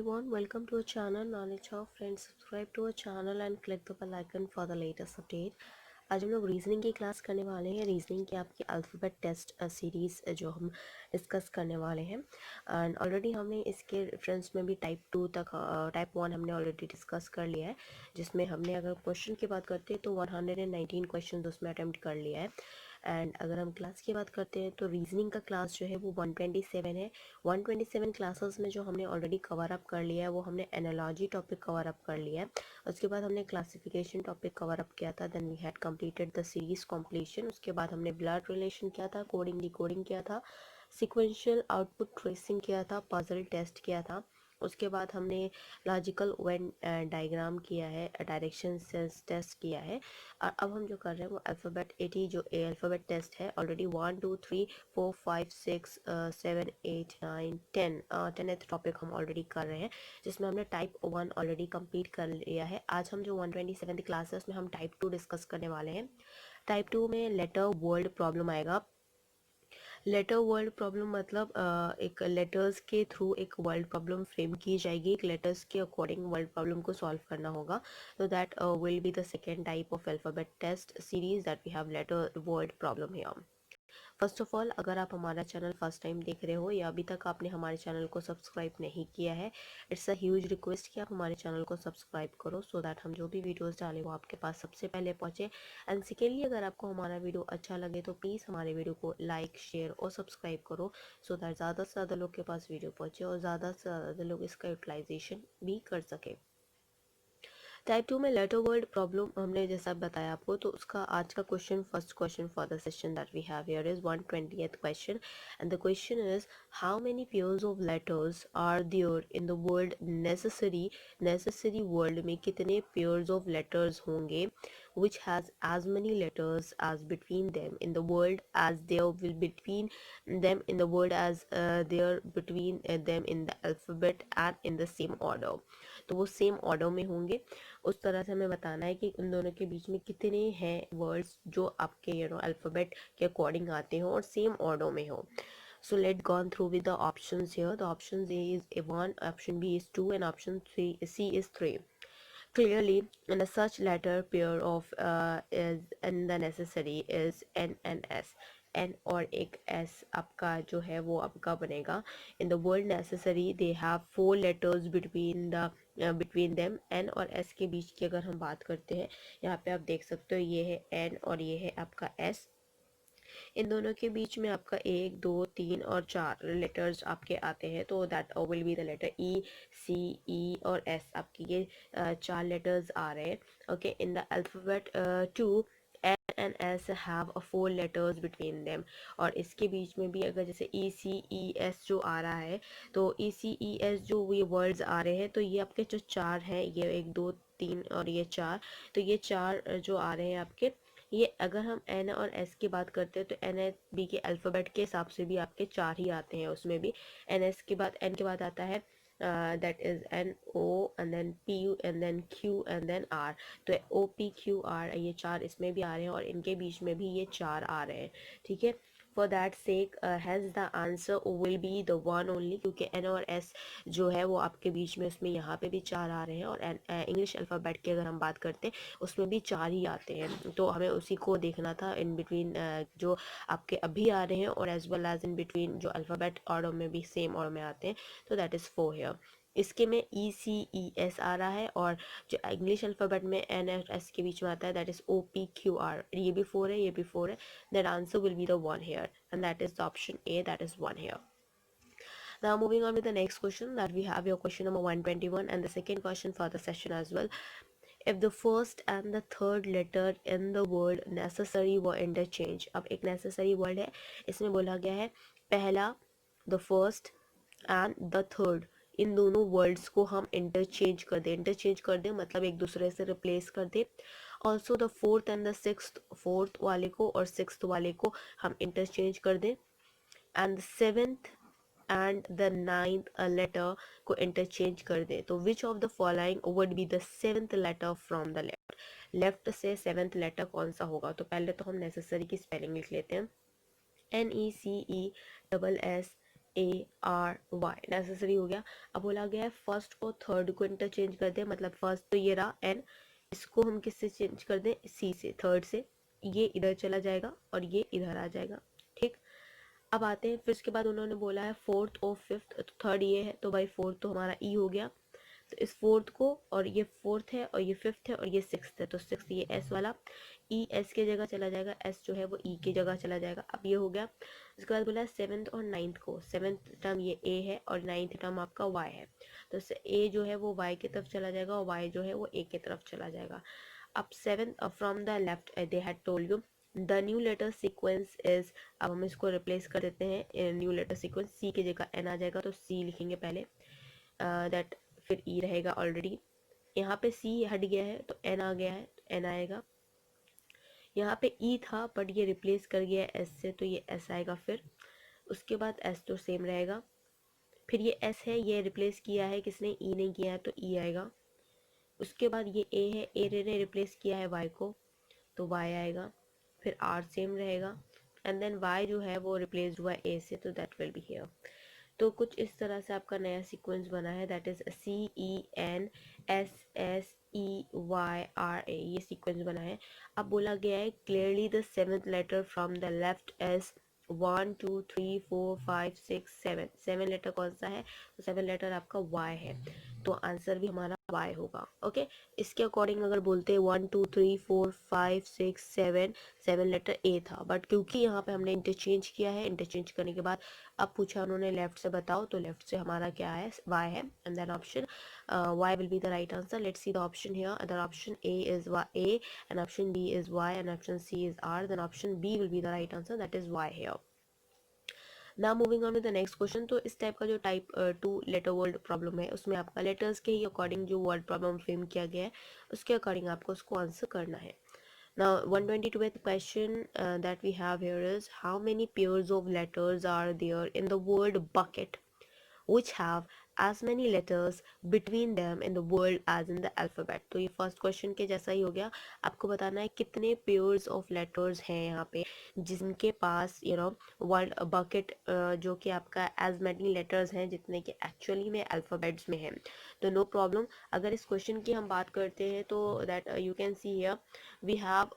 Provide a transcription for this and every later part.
everyone, welcome to our channel Knowledge of Friends. Subscribe to our channel and click the bell icon for the latest update. आज हम लोग reasoning की class करने वाले हैं। Reasoning की आपकी अल्फ़ाबेट टेस्ट सीरीज़ जो हम डिस्कस करने वाले हैं। एंड ऑलरेडी हमने इसके रेफरेंस में भी टाइप 2 तक टाइप 1 हमने ऑलरेडी डिस्कस कर लिया है, जिसमें हमने अगर क्वेश्चन की बात करते हैं तो 119 क्वेश्चन उसमें अटैम्प्ट कर लिया है। एंड अगर हम क्लास की बात करते हैं तो रीजनिंग का क्लास जो है वो 127 है। 127 क्लासेस में जो हमने ऑलरेडी कवर अप कर लिया है वो हमने एनालॉजी टॉपिक कवर अप कर लिया है। उसके बाद हमने क्लासिफिकेशन टॉपिक कवर अप किया था। Then we had completed the series completion. उसके बाद हमने ब्लड रिलेशन किया था, कोडिंग डिकोडिंग किया था, सिक्वेंशियल आउटपुट ट्रेसिंग किया था, पजल टेस्ट किया था। उसके बाद हमने लॉजिकल वेन डायग्राम किया है, डायरेक्शन सेंस टेस्ट किया है। और अब हम जो कर रहे हैं वो अल्फ़ाबेट 80 जो अल्फ़ाबेट टेस्ट है। ऑलरेडी 1 2 3 4 5 6 7 8 9 10 10th टॉपिक हम ऑलरेडी कर रहे हैं, जिसमें हमने टाइप 1 ऑलरेडी कंप्लीट कर लिया है। आज हम जो 127 क्लास है उसमें हम टाइप 2 डिस्कस करने वाले हैं। टाइप 2 में लेटर वर्ड प्रॉब्लम आएगा। लेटर वर्ल्ड प्रॉब्लम मतलब एक लेटर्स के थ्रू एक वर्ल्ड प्रॉब्लम फ्रेम की जाएगी। एक लेटर्स के अकॉर्डिंग वर्ल्ड प्रॉब्लम को सॉल्व करना होगा। तो that will be the second type of alphabet test series that we have letter world problem here. First of all, अगर आप हमारा चैनल फर्स्ट टाइम देख रहे हो या अभी तक आपने हमारे चैनल को सब्सक्राइब नहीं किया है, इट्स अ ह्यूज रिक्वेस्ट कि आप हमारे चैनल को सब्सक्राइब करो सो दैट हम जो भी वीडियोस डालें वो आपके पास सबसे पहले पहुंचे। एंड सेकेंडली, अगर आपको हमारा वीडियो अच्छा लगे तो प्लीज़ हमारे वीडियो को लाइक शेयर और सब्सक्राइब करो सो दैट ज़्यादा से ज़्यादा लोग के पास वीडियो पहुँचे और ज़्यादा से ज़्यादा लोग इसका यूटिलाइजेशन भी कर सकें। टाइप 2 में लेटर वर्ड प्रॉब्लम हमने जैसा बताया आपको, तो उसका आज का question, first question for the session that we have here is 120th question. And the question is how many pairs of letters are there in the word necessary. Necessary word में कितने पेयर्स ऑफ लेटर्स होंगे which has as many letters as between them in the world as there will between them in the world as there between them in the alphabet and in the same order। तो वो same order में होंगे। उस तरह से हमें बताना है कि उन दोनों के बीच में कितने हैं वर्ड्स जो आपके अल्फ़ाबेट के अकॉर्डिंग आते हो और सेम ऑर्डर में हो। So let's go through with the options here. The options A is 1, option B is 2, and option C is 3. Clearly, in a such letter pair of is and the necessary is N and S. N और एक S आपका जो है वो आपका बनेगा। In the word necessary they have 4 letters between them। N और S के बीच की अगर हम बात करते हैं, यहाँ पे आप देख सकते हो ये है N और ये है आपका S। इन दोनों के बीच में आपका 1 2 3 और 4 लेटर्स आपके आते हैं, तो that will be the letter E, C, E और S। आपकी ये 4 लेटर्स आ रहे हैं। Okay, in the alphabet 2 N and S have 4 letters between them। और इसके बीच में भी अगर जैसे E C E S जो आ रहा है, तो E C E S जो ये वर्ड्स आ रहे हैं, तो ये आपके जो 4 हैं, ये 1 2 3 और ये 4, तो ये 4 जो आ रहे हैं आपके, ये अगर हम एन और एस की बात करते हैं तो एन एस बी के अल्फ़ाबेट के हिसाब से भी आपके 4 ही आते हैं। उसमें भी एन एस के बाद एन के बाद आता है that is N O and then P U and then Q and then R. तो ओ पी क्यू आर ये 4 इसमें भी आ रहे हैं और इनके बीच में भी ये 4 आ रहे हैं। ठीक है, for that sake has the answer will be the one only, क्योंकि एन और एस जो है वो आपके बीच में उसमें यहाँ पे भी 4 आ रहे हैं और इंग्लिश अल्फ़ाबेट की अगर हम बात करते हैं उसमें भी 4 ही आते हैं। तो हमें उसी को देखना था इन बिटवीन जो आपके अभी आ रहे हैं और as well as in between जो अल्फ़ाबेट ऑर्डर में भी सेम ऑर्डर में आते हैं, तो दैट इज़ 4 हियर। इसके में ई सी ई एस आ रहा है और जो इंग्लिश अल्फ़ाबेट में एन एफ एस के बीच में आता है that is O P Q R. ये भी 4 है, ये भी 4 है। That answer will be the 1 here and that is the option A, that is 1 here. Now moving on with the next question, that we have your question number 121 and the second question for the session as well. If the first and the third letter in the word necessary were interchange। अब एक necessary word है, इसमें बोला गया है पहला, the first and the third, इन दोनों words को हम इंटरचेंज कर दें। इंटरचेंज कर दें मतलब एक दूसरे से रिप्लेस कर दें। Also the fourth and the sixth, fourth वाले को और सिक्स्थ वाले को हम इंटरचेंज कर दें। And the seventh and the ninth letter को इंटरचेंज कर दें। तो which of the following would be the seventh letter from the left. Left से सेवेंथ लेटर कौन सा होगा? तो पहले तो हम नेसेसरी की स्पेलिंग लिख लेते हैं। Necessary ARY नेसेसरी हो गया। अब बोला गया है फर्स्ट को थर्ड को इंटरचेंज कर दें, मतलब फर्स्ट तो ये रहा N, इसको हम किससे चेंज कर दें, C से, थर्ड से, ये इधर चला जाएगा और ये इधर आ जाएगा। ठीक, अब आते हैं, फिर उसके बाद उन्होंने बोला है फोर्थ और फिफ्थ, तो थर्ड ये है तो भाई फोर्थ तो हमारा E हो गया, तो इस फोर्थ को, और ये फोर्थ है और ये फिफ्थ है और ये सिक्स्थ है, तो सिक्स्थ ये S वाला, E S की जगह चला जाएगा, S जो है वो E की जगह चला जाएगा। अब ये हो गया। उसके बाद बोला है सेवन्थ और नाइन्थ को, सेवन्थ टर्म ये A है और नाइन्थ टर्म आपका Y है, तो A जो है वो Y की तरफ चला जाएगा और Y जो है वो A की तरफ चला जाएगा। अब seventh from the left they had told you the new letter sequence is, अब हम इसको रिप्लेस कर देते हैं, न्यू लेटर सीक्वेंस C की जगह N आ जाएगा, तो C लिखेंगे पहले, दैट फिर E रहेगा ऑलरेडी, यहाँ पे C हट गया है तो N आ गया है, तो N आएगा। यहाँ पे E था बट ये रिप्लेस कर गया है S से, तो ये S आएगा फिर। उसके बाद S तो सेम रहेगा, फिर ये S है, ये रिप्लेस किया है किसने, E ने किया है, तो E आएगा। उसके बाद ये A है, A ने रिप्लेस किया है Y को, तो Y आएगा। फिर R सेम रहेगा, एंड देन Y जो है वो रिप्लेस हुआ A से, तो दैट विल बी हियर। तो कुछ इस तरह से आपका नया सीक्वेंस बना है, दैट इज CENSSEYRA, ये सीक्वेंस बना है। अब बोला गया है clearly the seventh letter from the left is 1 2 3 4 5 6 7, seven letter कौन सा है, तो सेवन लेटर आपका Y है, तो आंसर भी हमारा Y होगा। ओके, इसके अकॉर्डिंग अगर बोलते हैं 1 2 3 4 5 6 7, सेवन लेटर A था, बट क्योंकि यहाँ पे हमने इंटरचेंज किया है, इंटरचेंज करने के बाद अब पूछा उन्होंने लेफ्ट से बताओ, तो लेफ्ट से हमारा क्या है, Y है, and then option Y will be the right answer. Let's see the option here. The option A is A, and option B is Y, and option C is R. Then option B will be the right answer. That is Y here. Now moving on to the next question. तो इस type का जो type 2 letter word problem है, उसमें आपका letters के ही according जो word problem frame किया गया है, उसके अकॉर्डिंग आपको उसको आंसर करना है। Now 122th question that we have here is how many pairs of letters are there in the word bucket which have as many letters between them in the word as in the alphabet। तो ये first question के जैसा ही हो गया, आपको बताना है कितने पेयर्स ऑफ लेटर्स हैं यहाँ पे जिनके पास वर्ड बकेट जो कि आपका एज मैनी लेटर्स हैं जितने कि एक्चुअली में अल्फ़ाबेट्स में हैं। तो नो प्रॉब्लम, अगर इस क्वेश्चन की हम बात करते हैं तो that you can see here we have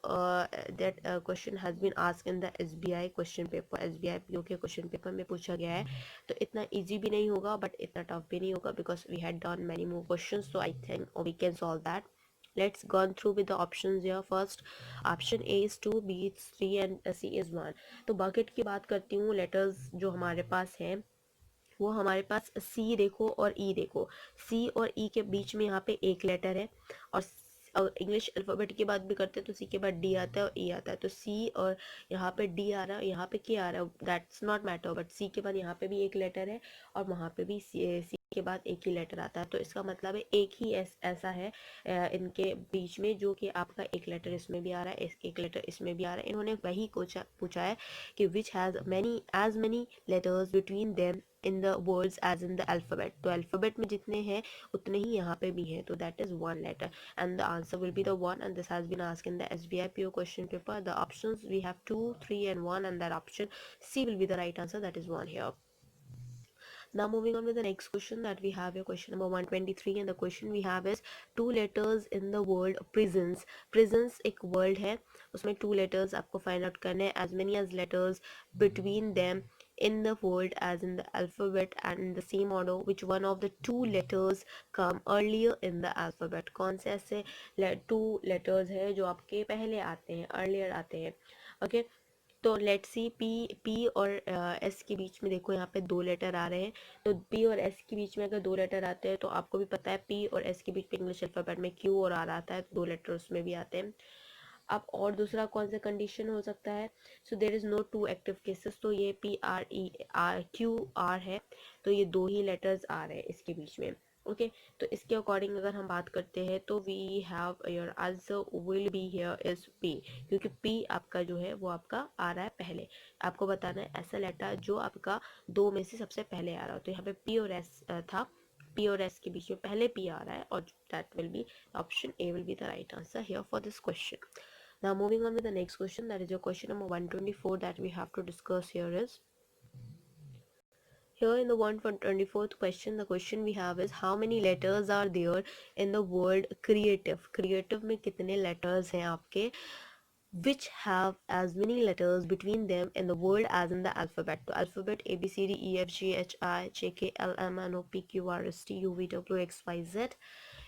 that question has been asked in the SBI question paper, SBI PO के question paper में पूछा गया है, तो इतना easy भी नहीं होगा बट इतना tough भी नहीं होगा because we had done many more questions, so I think we can solve that. Let's gone through with the options here. First option A is 2, B is 3 and C is 1। तो bucket की बात करती हूँ, letters जो हमारे पास हैं वो हमारे पास C देखो और E देखो, C और E के बीच में यहाँ पे एक लेटर है, और इंग्लिश अल्फ़ाबेट की बात भी करते हैं तो C के बाद D आता है और E आता है, तो C और यहाँ पे D आ रहा है, यहाँ पे क्या आ रहा है, that's not matter, but C के बाद यहाँ पे भी एक लेटर है और वहाँ पे भी C के बाद एक ही लेटर आता है, तो इसका मतलब है एक ही ऐसा है इनके बीच में जो कि आपका एक लेटर इसमें भी आ रहा है, एक लेटर इसमें भी आ रहा है। इन्होंने वही पूछा है कि which has as many letters between them in the words as in the alphabet, तो अल्फ़ाबेट में जितने हैं उतने ही यहाँ पे भी हैं, तो that is one letter and the answer will be the 1, and this has been asked in the SBI PO question paper. The options we have 2, 3 and 1, and that option C will be the right answer, that is 1 here. Now moving on with the next question that we have here, question number 123, and the question we have is two letters in the word prisons। prisons एक word है, उसमें two letters आपको find out करने हैं, as many as letters between them in the word as in the alphabet and in the same order, which one of the two letters come earlier in the alphabet। कौन से ऐसे two letters है जो आपके पहले आते हैं, earlier आते हैं। ओके, तो लेट्स सी पी और एस के बीच में देखो यहाँ पे दो लेटर आ रहे हैं, तो पी और एस के बीच में अगर दो लेटर आते हैं तो आपको भी पता है पी और एस के बीच में इंग्लिश अल्फ़ाबेट में क्यू और आर आता है, तो दो लेटर उसमें भी आते हैं। अब और दूसरा कौन सा कंडीशन हो सकता है, so there is no two active cases, तो ये P R E R Q R है, तो ये दो ही लेटर्स आ रहे हैं इसके बीच में। ओके, तो इसके अकॉर्डिंग अगर हम बात करते हैं तो we have your answer will be here is P, क्योंकि पी आपका जो है वो आपका आ रहा है पहले। आपको बताना है ऐसा लेटर जो आपका दो में से सबसे पहले आ रहा हो, तो यहाँ पे पी और एस था, पी और एस के बीच में पहले पी आ रहा है, और that will B option A will be the right answer here for this question. Now moving on with the next question, that is your question number 124 that we have to discuss here is Here in the 124th question, the question we have is how many letters are there in the word creative? Creative में कितने letters हैं आपके which have as many letters between them in the word as in the alphabet? तो alphabet A B C D E F G H I J K L M N O P Q R S T U V W X Y Z,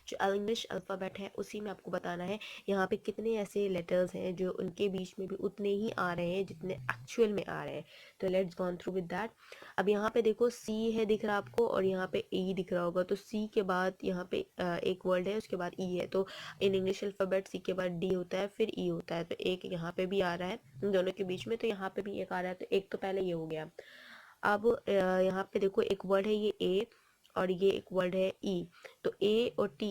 जो English alphabet है उसी में आपको बताना है यहाँ पे कितने ऐसे लेटर्स हैं जो उनके बीच में भी उतने ही आ रहे हैं जितने एक्चुअल में आ रहे हैं. तो let's gone through with that. अब यहाँ पे देखो सी है दिख रहा है आपको और यहाँ पे ई दिख रहा होगा. तो सी के बाद यहाँ पे एक वर्ड है उसके बाद ई है. तो इन इंग्लिश अल्फ़ाबेट सी के बाद डी होता है फिर ई होता है. तो एक यहाँ पे भी आ रहा है इन दोनों के बीच में, तो यहाँ पे भी एक आ रहा है. तो एक तो पहले ये हो गया. अब यहाँ पे देखो एक वर्ड है ये ए और ये एक वर्ड है ई. तो ए और टी,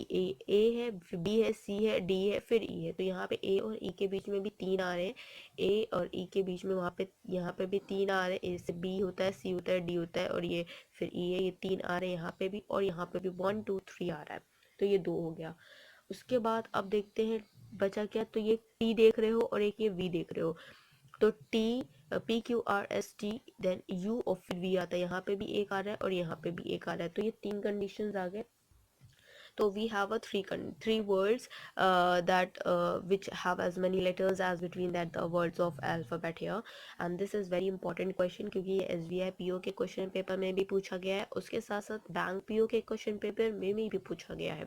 ए है, बी है, सी है, डी है, फिर ई है. तो यहाँ पे ए और ई के बीच में भी तीन आ रहे हैं. ए और ई के बीच में वहाँ पे यहाँ पे भी तीन आ रहे हैं. ए से बी होता है, सी होता है, डी होता है और ये फिर ई है. ये तीन आ रहे हैं यहाँ पे भी और यहाँ पे भी 1 2 3 आ रहा है. तो ये दो हो गया. उसके बाद अब देखते हैं बचा क्या. तो ये टी देख रहे हो और एक ये वी देख रहे हो. तो T P Q R S T then U और फिर वी आता है. यहाँ पे भी एक आ रहा है और यहाँ पे भी एक आ रहा है. तो ये तीन कंडीशंस आ गए. So we have a three words that which have as many letters as between that the words of alphabet here. And this is very important question क्योंकि ये SBI PO के क्वेश्चन पेपर में भी पूछा गया है. उसके साथ साथ बैंक PO के क्वेश्चन पेपर में भी पूछा गया है.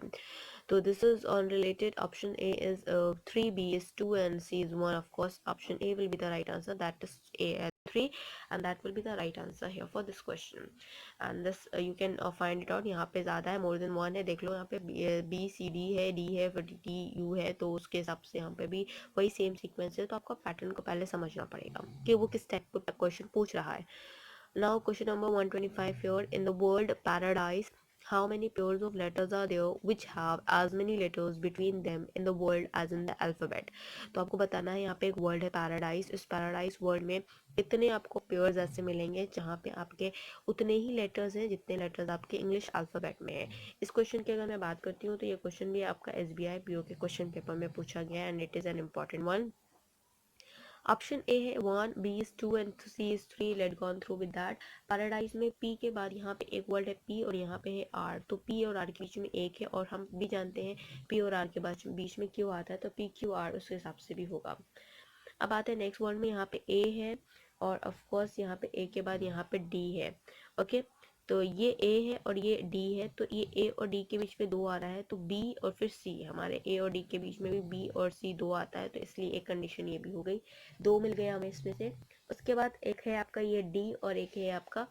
So this is on related. Option A is 3, B is 2 and C is 1. Of course option A will be the right answer, that is A and 3, and that will be the right answer here for this question. And this you can find it out. यहाँ पे ज़्यादा है, more than 1 है. देख लो यहाँ पे B C D है, D है, फिर D U है. तो उसके हिसाब से यहाँ पे भी वही सेम सीक्वेंस है. तो आपको पैटर्न को पहले समझना पड़ेगा कि वो किस टाइप का क्वेश्चन पूछ रहा है. Now question number 125 here. In the word paradise, how many pairs of letters are there which have as many letters between them in the word as in the alphabet? तो आपको बताना है यहाँ पे एक वर्ड है पैराडाइज. इस paradise word में इतने आपको पेयर्स ऐसे मिलेंगे जहाँ पे आपके उतने ही लेटर्स हैं जितने लेटर्स आपके इंग्लिश अल्फ़ाबेट में है. इस क्वेश्चन की अगर मैं बात करती हूँ तो ये क्वेश्चन भी आपका SBI PO के क्वेश्चन पेपर में पूछा गया है and it is an important one. Option A है 1, B is 2 and C is 3. Let gone through with that. Paradise में P के बाद यहाँ पे एक वर्ड है P और यहाँ पे है R. तो P और R के बीच में एक है और हम भी जानते हैं P और R के बीच में Q आता है. तो P Q R उस हिसाब से भी होगा. अब आते हैं नेक्स्ट वर्ड में. यहाँ पे A है और ऑफ कोर्स यहाँ पे A के बाद यहाँ पे D है. ओके तो ये A है और ये D है. तो ये A और D के बीच में दो आ रहा है. तो B और फिर C, हमारे A और D के बीच में भी B और C दो आता है. तो इसलिए एक कंडीशन ये भी हो गई. दो मिल गए हमें इसमें से. उसके बाद एक है आपका ये D और एक है आपका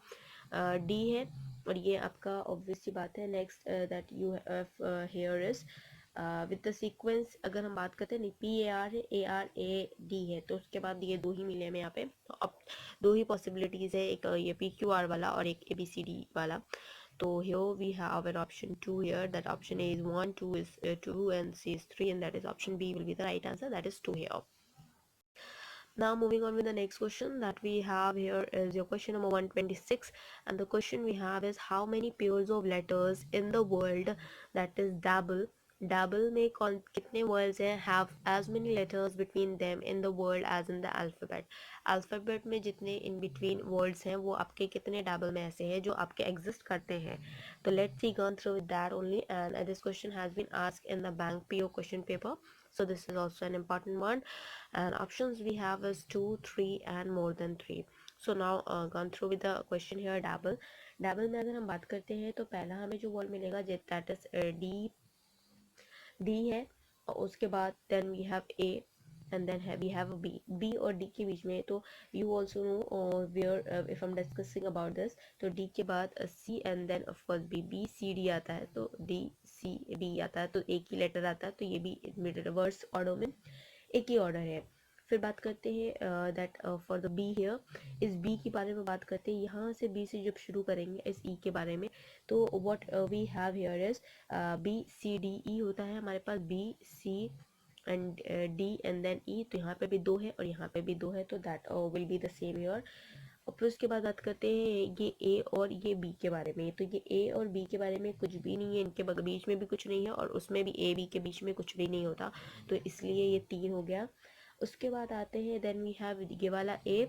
D है और ये आपका ऑब्वियस सी बात है. Next that you have here is with the sequence. अगर हम बात करते हैं नहीं PAR है, ARAD है. तो उसके बाद ये दो ही मिले हमें यहाँ पे. अब दो ही पॉसिबिलिटीज़ है, एक ये PQR वाला और एक ABCD वाला. So here we have an option 2 here. That option A is 1, 2 is 2 and C is 3, and that is option B will be the right answer. That is 2 here. Now moving on with the next question that we have here is your question number 126, and the question we have is how many pairs of letters in the world that is double. Double में कौन कितने words हैं have as many letters between them in the word as in the alphabet. Alphabet में जितने in between words हैं वो आपके कितने double में ऐसे हैं जो आपके exist करते हैं. तो let's see gone through with that only. And this question has been asked in the bank PO question paper, so this is also an important one. And options we have is 2, 3 and more than 3. So now gone through with the question here. double में अगर हम बात करते हैं तो पहला हमें जो word मिलेगा that is D है और उसके बाद then we have A and then we have B और D के बीच में. तो you also know where if I'm discussing about this, तो D के बाद C and then of course B C D आता है. तो D C D आता है तो एक ही लेटर आता है. तो ये भी रिवर्स ऑर्डर में एक ही ऑर्डर है. फिर बात करते हैं that for the be here. इस बी के बारे में बात करते हैं. यहाँ से बी से जब शुरू करेंगे इस ई के बारे में तो what we have here is BCDE होता है हमारे पास. BC and D and then E. तो यहाँ पे भी दो है और यहाँ पे भी दो है. तो that will be the same here. और फिर उसके बाद बात करते हैं ये A और ये B के बारे में. तो ये A और B के बारे में कुछ भी नहीं है, इनके बीच में भी कुछ नहीं है और उसमें भी A B के बीच में कुछ भी नहीं होता. तो इसलिए ये 3 हो गया. उसके बाद आते हैं देन वी हैव ये वाला A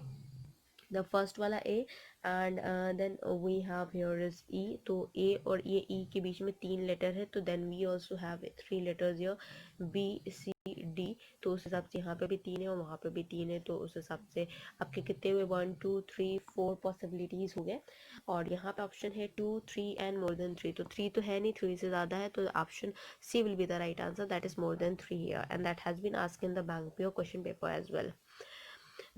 द फर्स्ट वाला A and then we have here is E, तो ए और ये ई के बीच में 3 लेटर है, तो then we also have 3 letters here B C D, तो उस हिसाब से यहाँ पे भी 3 है और वहाँ पे भी 3 है, तो उस हिसाब से आपके कितने हुए 1 2 3 4 पॉसिबिलिटीज हो गए। और यहाँ पे ऑप्शन है 2 3 एंड मोर देन 3, तो 3 तो है नहीं, 3 से ज़्यादा है, तो option C will be the right answer, that is more than 3 here and that has been asked in the bank पे question paper as well.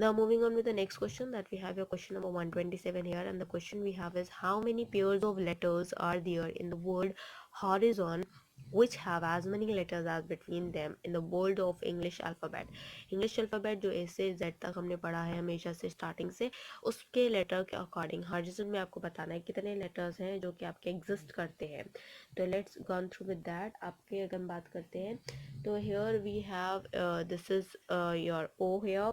Now moving on with the next question, that we have your question number 127 here, and the question we have is how many pairs of letters are there in the word horizon which have as many letters as between them in the world of English alphabet. English alphabet जो A से Z तक हमने पढ़ा है हमेशा से starting से, उसके लेटर के अकॉर्डिंग हॉरिजॉन में आपको बताना है कितने लेटर्स हैं जो कि आपके एग्जिस्ट करते हैं। तो let's gone through with that. आपके अगर हम बात करते हैं तो here we have this is your O here.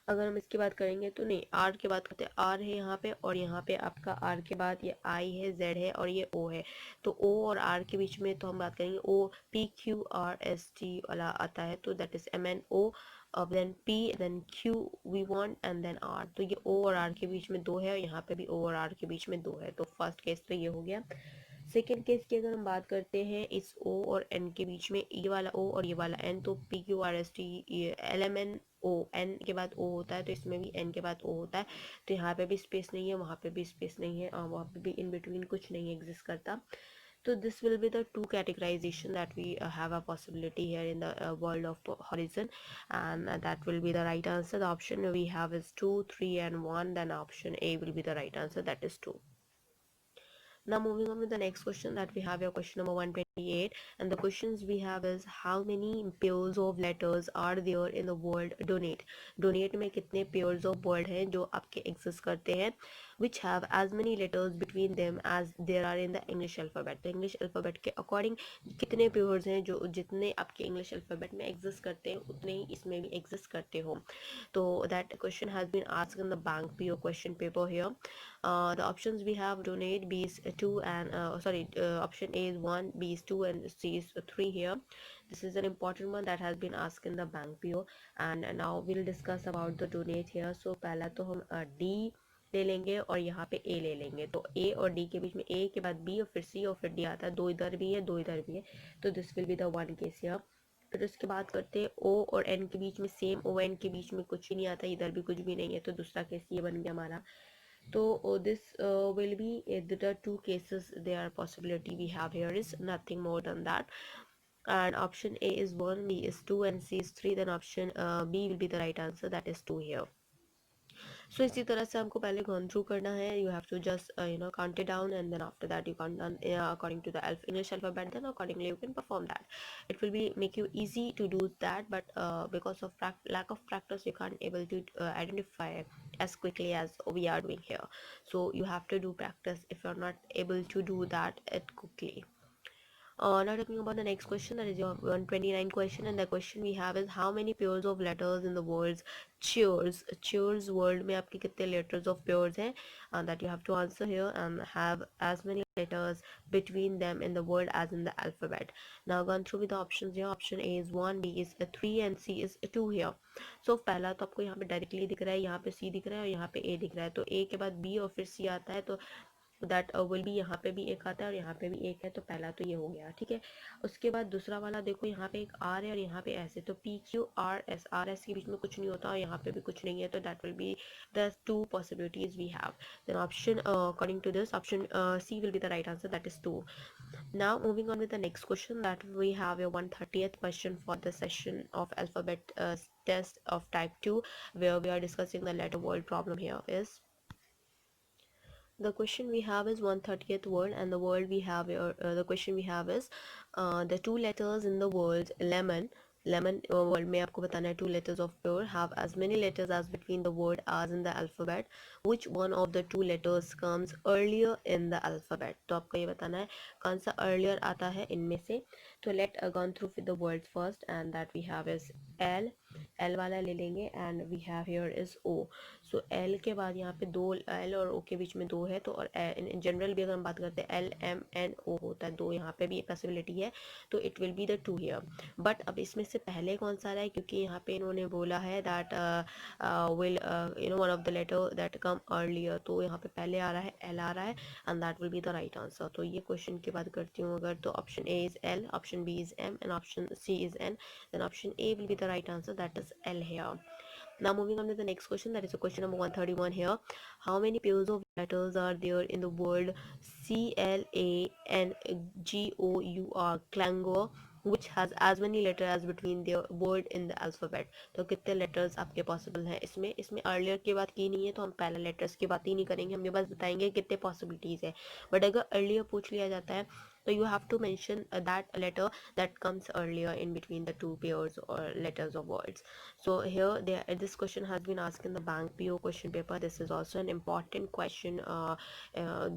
अगर हम इसकी बात करेंगे तो नहीं, आर की बात करते हैं, आर है यहाँ पे और यहाँ पे आपका आर के बाद ये आई है, जेड है और ये ओ है, तो ओ और आर के बीच में तो हम बात करेंगे O P Q R S T वाला आता है, तो that is M N O, then P then Q we want and then R, तो ये ओ और आर के बीच में 2 है और यहाँ पे भी ओ और आर के बीच में 2 है, तो फर्स्ट केस तो ये हो गया। सेकेंड केस की अगर हम बात करते हैं इस ओ और एन के बीच में, ये वाला ओ और ये वाला एन, तो P Q R S T L M N O, N के बाद ओ होता है तो इसमें भी एन के बाद ओ होता है, तो यहाँ पे भी स्पेस नहीं है, वहाँ पे भी स्पेस नहीं है और वहाँ पे भी इन बिटवीन कुछ नहीं एग्जिस्ट करता। So this will be the two categorization that we have a possibility here in the world of horizon, and that will be the right answer. The option we have is 2 3 and 1, then option A will be the right answer, that is 2. Now moving on with the next question, that we have your question number 128, and the questions we have is how many pairs of letters are there in the word donate. Donate में कितने pairs of word हैं जो आपके exist करते हैं which have as many letters between them as there are in the English alphabet. तो English alphabet के according कितने pairs हैं जो जितने आपके English alphabet में exist करते हैं उतने ही इसमें भी exist करते हो। तो that question has been asked in the bank PO question paper here. The options we have donate, B is 2 and option A is 1, B is 2 and C is 3 here. This is an important one that has been asked in the bank PO, and now we'll discuss about the donate here. So पहला तो हम D ले लेंगे और यहाँ पे A ले लेंगे, तो A और D के बीच में A के बाद B और फिर C और फिर D आता है, 2 इधर भी है 2 इधर भी है, तो this will be the one case here. फिर उसके बाद करते हैं O और N के बीच में, सेम O N के बीच में कुछ ही नहीं आता, इधर भी कुछ भी नहीं है, तो दूसरा केस ये बन गया हमारा। So this will be the two cases, there possibility we have here is nothing more than that, and option A is 1, B is 2 and C is 3, then option B will be the right answer, that is 2 here. So इसी तरह से हमको पहले gone through करना है, you have to just count it down and then after that you count down according to the English alphabet, then accordingly you can perform that. It will be make you easy to do that, but because of lack of practice you can't able to identify as quickly as we are doing here. So you have to do practice if you're not able to do that quickly. Now talking about the next question, that is your 129 question, and the question we have is how many pairs of letters in the words cheers. Cheers word में आपके कितने letters of pairs हैं that you have to answer here, and have as many letters between them in the word as in the alphabet. Now gone through with the options here. Option A is 1, B is 3 and C is 2 here. So पहला तो आपको यहाँ पे directly दिख रहा है, यहाँ पे C दिख रहा है और यहाँ पे A दिख रहा है, तो A के बाद B और फिर C आता है, तो दैट विल भी यहाँ पे भी एक आता है और यहाँ पे भी एक है, तो पहला तो ये हो गया, ठीक है। उसके बाद दूसरा वाला देखो, यहाँ पे एक आर है और यहाँ पे एस है, तो पी क्यू आर एस के बीच में कुछ नहीं होता और यहाँ पे भी कुछ नहीं है, तो that will be the two possibilities we have, then option according to this option C will be the right answer, that is 2. Now moving on with the next question, that we have a 130th question for the session of alphabet test of type 2, where we are discussing the letter word problem here is. The question we have is 130th word, and the word we have the question we have is the two letters in the word lemon. Lemon word में आपको बताना है two letters of pure have as many letters as between the word as in the alphabet. Which one of the two letters comes earlier in the alphabet? तो आपको ये बताना है कौन सा earlier आता है इनमें से। तो let gone through with the words first, and that we have is L वाला ले लेंगे, and we have here is O. So L के बाद यहाँ पे दो, एल और ओ के बीच में दो है, तो और इन जनरल भी अगर हम बात करते हैं एल एम एन ओ होता है दो, यहाँ पे भी एक पॉसिबिलिटी है, तो it will be the 2 here. But अब इसमें से पहले कौन सा रहा है, क्योंकि यहाँ पे इन्होंने बोला है that will one of the letter that come earlier, तो यहाँ पे पहले आ रहा है एल आ रहा है, and that will be the right answer. तो ये क्वेश्चन की बात करती हूँ अगर, तो option A is L, option B is M and option C is N, then option A will be the right answer, that is L here. Now moving on to the next question, that is a question number 131 here. How many pairs of letters are there in the word CLANGOUR, clangor, which has as many letters as between their word in the alphabet? तो कितने letters आपके possible हैं इसमें? इसमें earlier की बात की नहीं है, तो हम पहले letters की बात ही नहीं करेंगे, हम ये बस बताएंगे कितने possibilities है। But अगर earlier पूछ लिया जाता है तो you have to mention that letter that comes earlier in between the two pairs or letters of words. So here this question has been asked in the bank PO question paper. This is also an important question,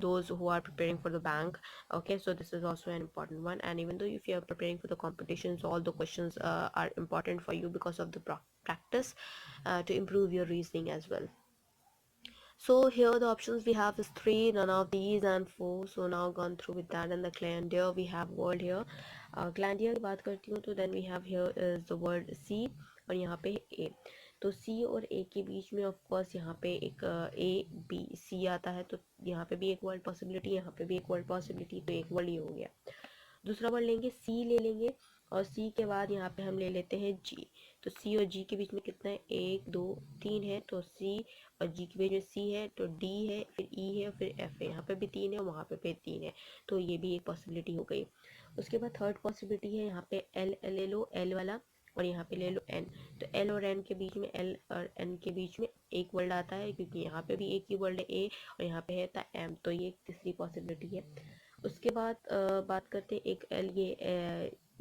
those who are preparing for the bank. Okay, so this is also an important one, and even though if you are preparing for the competitions, all the questions are important for you because of the practice to improve your reasoning as well. So here the options we have is 3, none of these, and 4. So now gone through with that, and the glandier we have word here. Glandier की बात करती हूँ तो then we have here is the word C और यहाँ पे A. तो C और A के बीच में ऑफ कोर्स यहाँ पे एक A B C आता है, तो यहाँ पे भी एक वर्ड पॉसिबिलिटी, यहाँ पे भी एक वर्ड पॉसिबिलिटी, तो एक वर्ड ये हो गया। दूसरा वर्ड लेंगे C ले लेंगे, और C के बाद यहाँ पे हम ले लेते हैं G। तो C और G के बीच में कितना है, 1 2 3 है, तो C और G के बीच में C है, तो D है, फिर E है, फिर F है, यहाँ पे भी 3 है, वहाँ पे भी 3 है, तो ये भी एक पॉसिबिलिटी हो गई। उसके बाद थर्ड पॉसिबिलिटी है, यहाँ पे L ले लो, L वाला, और यहाँ पे ले लो N। तो L और N के बीच में, L और N के बीच में एक वर्ड आता है, क्योंकि यहाँ पे भी एक ही वर्ड है A, और यहाँ पे है था M, तो ये तीसरी पॉसिबिलिटी है। उसके बाद बात करते हैं एक L,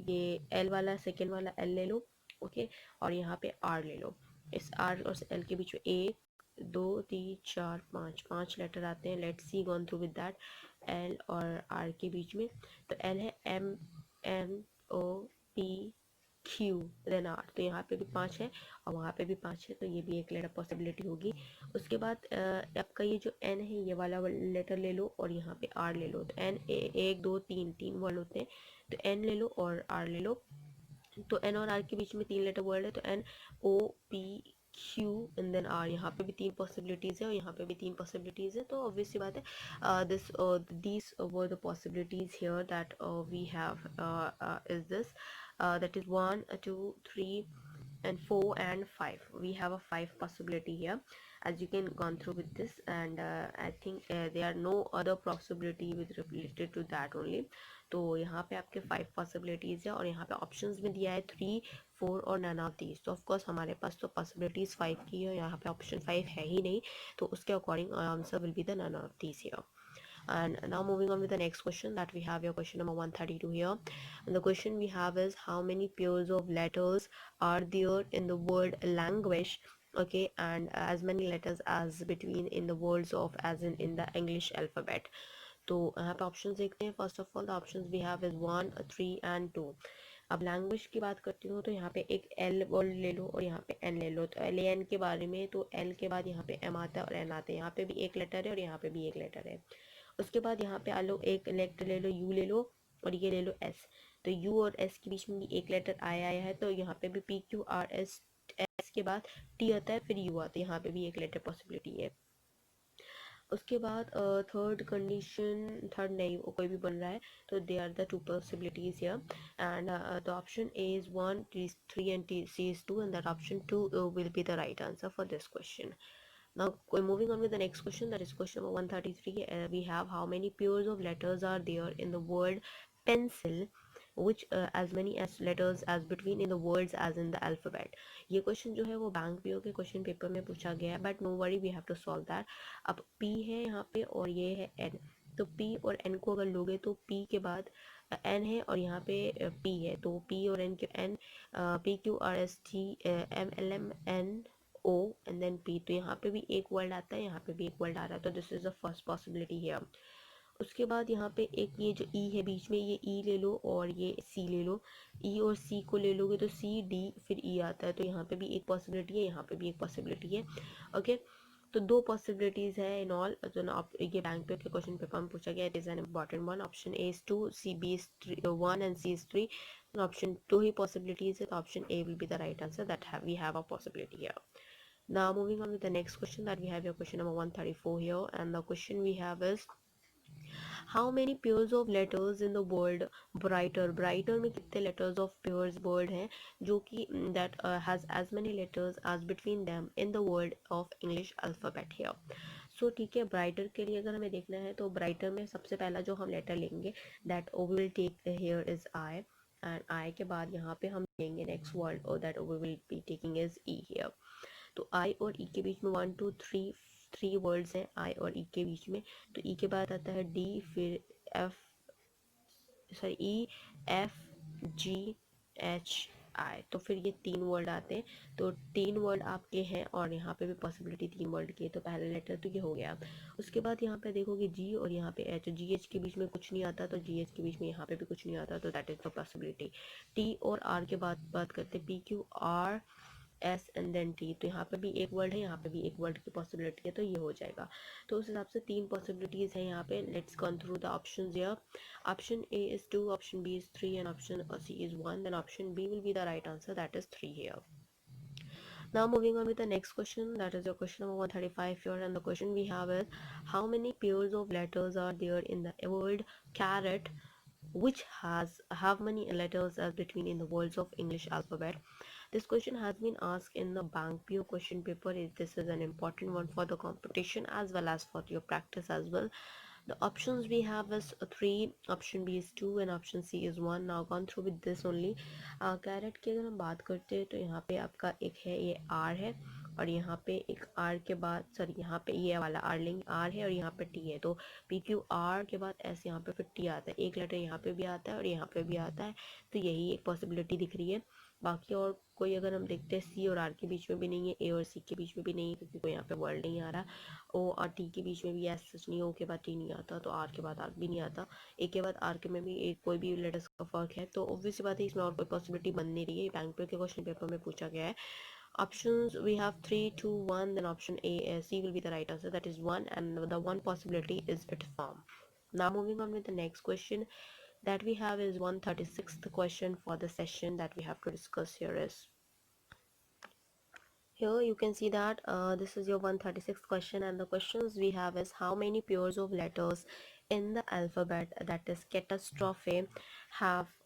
ये L वाला सेकेंड वाला L ले लो, ओके, और यहाँ पे R ले लो। इस R और L के बीच में 1 2 3 4 5 लेटर आते हैं। Let's see gone through with that. L और R के बीच में, तो L है M N O P Q then R, तो यहाँ पे भी 5 है और वहाँ पे भी 5 है, तो ये भी एक लेटर पॉसिबिलिटी होगी। उसके बाद आपका ये जो N है, ये वाला लेटर ले लो और यहाँ पे R ले लो। तो N 1 2 3 वर्ड होते हैं, तो N ले लो और R ले लो। तो N और R के बीच में 3 लेटर वर्ड है, तो N O P Q and then R, यहाँ पे भी 3 पॉसिबिलिटीज है और यहाँ पे भी 3 पॉसिबिलिटीज है, तो ऑब्वियस सी बात है these were the possibilities here that we have is this that is 1 2 3 and 4 and 5. We have a 5 possibility here, as you can gone through with this, and I think there are no other possibility with related to that only. तो यहाँ पे आपके 5 possibilities है और यहाँ पे options में दिया है 3 4 और नन ऑफ दीज, तो ऑफकोर्स हमारे पास तो पॉसिबिलिटीज़ 5 की है, यहाँ पे ऑप्शन 5 है ही नहीं, तो उसके according answer will be the none of these here. And now moving on with the next question, that we have your question number 132 here, and the question we have is how many pairs of letters are there in the word language, okay, and as many letters as between in the words of as in the English alphabet. तो यहाँ पे options देखते हैं। First of all the options we have is 1 3 and 2। अब language की बात करती हूँ तो यहाँ पे एक L वर्ड ले लो और यहाँ पे N ले लो। तो LAN के बारे में, तो L के बाद यहाँ पे M आता है और N आता है, यहाँ पे भी एक लेटर है और यहाँ पे भी एक लेटर है। उसके बाद यहाँ पे आलो एक लेटर ले लो, U ले लो और ये ले लो S। तो U और S के बीच में भी एक लेटर आया है, तो यहाँ पे भी PQRS, S के बाद T आता है, फिर U आता है, यहाँ पे भी एक लेटर पॉसिबिलिटी है। उसके बाद थर्ड कंडीशन, थर्ड नहीं वो कोई भी बन रहा है, तो they are the 2 possibilities here, and the option A is 1 3 and C is 2, and that option 2 will be the right answer for this question. Now moving on with the next question, that is question number 133. We have how many pairs of letters are there in the word pencil, which as many as letters as between in the words as in the alphabet. ये क्वेश्चन जो है वो bank PO के question paper में पूछा गया है, but no worry, we have to solve that. अब P है यहाँ पे और ये है N, तो P और N को अगर लोगे तो P के बाद N है और यहाँ पे P है, तो P और N के N PQRST MLM N O and then P, तो यहाँ पे भी एक वर्ड आता है, यहाँ पे भी एक वर्ड आ रहा है, तो this is the first possibility here. उसके बाद यहाँ पे एक ये जो E है बीच में, ये E ले लो और ये C ले लो। E और C को ले लोगे तो C D फिर E आता है, तो यहाँ पे भी एक पॉसिबिलिटी है, यहाँ पे भी एक पॉसिबिलिटी है, ओके। तो दो पॉसिबिलिटीज़ है इन ऑल, तो ना आप ये बैंक पे के क्वेश्चन पेपर में पूछा गया, it is an important one. Option A is 2, C B is 1 and C is 3. Option 2 ही पॉसिबिलिटीज है, तो option A will be the right answer, that we have a possibility here. Now moving on with the next question, that we have your question number 134 here, and the question we have is how many pairs of letters in the word brighter. Brighter में कितने letters of pairs word हैं जो कि that has as many letters as between them in the word of English alphabet here. So ठीक है, brighter के लिए अगर हमें देखना है तो brighter में सबसे पहला जो हम letter लेंगे that we will take here is I, and I के बाद यहाँ पे हम लेंगे next word or that we will be taking is E here. तो आई और ई के बीच में 1 2 3 3 वर्ड्स हैं आई और ई के बीच में. तो ई के बाद आता है डी, फिर एफ, सॉरी ई, एफ, जी, एच, आई. तो फिर ये 3 वर्ड आते हैं. तो 3 वर्ड आपके हैं और यहाँ पे भी पॉसिबिलिटी 3 वर्ड की है, तो पहला लेटर तो ये हो गया. उसके बाद यहाँ पे देखोगे जी और यहाँ पे एच. जी एच के बीच में कुछ नहीं आता, तो जी एच के बीच में यहाँ पे भी कुछ नहीं आता, तो that is the possibility. T और आर के बाद बात करते हैं, P Q R S and then T. तो यहाँ पे भी एक वर्ड है, यहाँ पे भी एक वर्ड की पॉसिबिलिटी है, तो ये हो जाएगा. तो उस हिसाब से 3 पॉसिबिलिटीज़ हैं यहाँ पे. Let's go through the options here. Option A is 2, option B is 3 and option C is 1. Then option B will be the right answer, that is 3 here. Now moving on with the next question, that is your question number 135 here, and the question we have is how many pairs of letters are there in the word carrot, which has have many letters as between in the words of English alphabet. This question has been asked in the bank PO question paper. This is an important one for the competition as well as for your practice as well. The options we have is 3, option B is 2 and option C is 1. Now gone through with this only. कैरेट की अगर हम बात करते हैं तो यहाँ पे आपका एक है ये आर है, और यहाँ पे एक आर के बाद सॉरी यहाँ पे ये वाला आर लेंगे, आर है और यहाँ पे टी है. तो पी क्यू आर के बाद एस, यहाँ पे फिर टी आता है. एक लेटर यहाँ पे भी आता है और यहाँ पे भी आता है, तो यही एक पॉसिबिलिटी दिख रही है. बाकी और कोई अगर हम देखते हैं सी और आर के बीच में भी नहीं है, ए और सी के बीच में भी नहीं है, क्योंकि कोई यहाँ पे वर्ड नहीं आ रहा. ओ और टी के बीच में भी एस सच नहीं, ओ के बाद टी नहीं आता, तो आर के बाद आर भी नहीं आता. ए के बाद आर के में भी एक कोई भी लेटर्स का फर्क है, तो ऑब्वियस बात है इसमें और कोई पॉसिबिलिटी बन नहीं रही है. बैंक पे के क्वेश्चन पेपर में पूछा गया है. Options we have 3 2 1, then option A C will be the right answer, that is 1, and the one possibility is its form. Now moving on with the next question that we have is 136th question for the session that we have to discuss here is, here you can see that this is your 136th question, and the questions we have is how many pairs of letters in the alphabet, that is catastrophe, have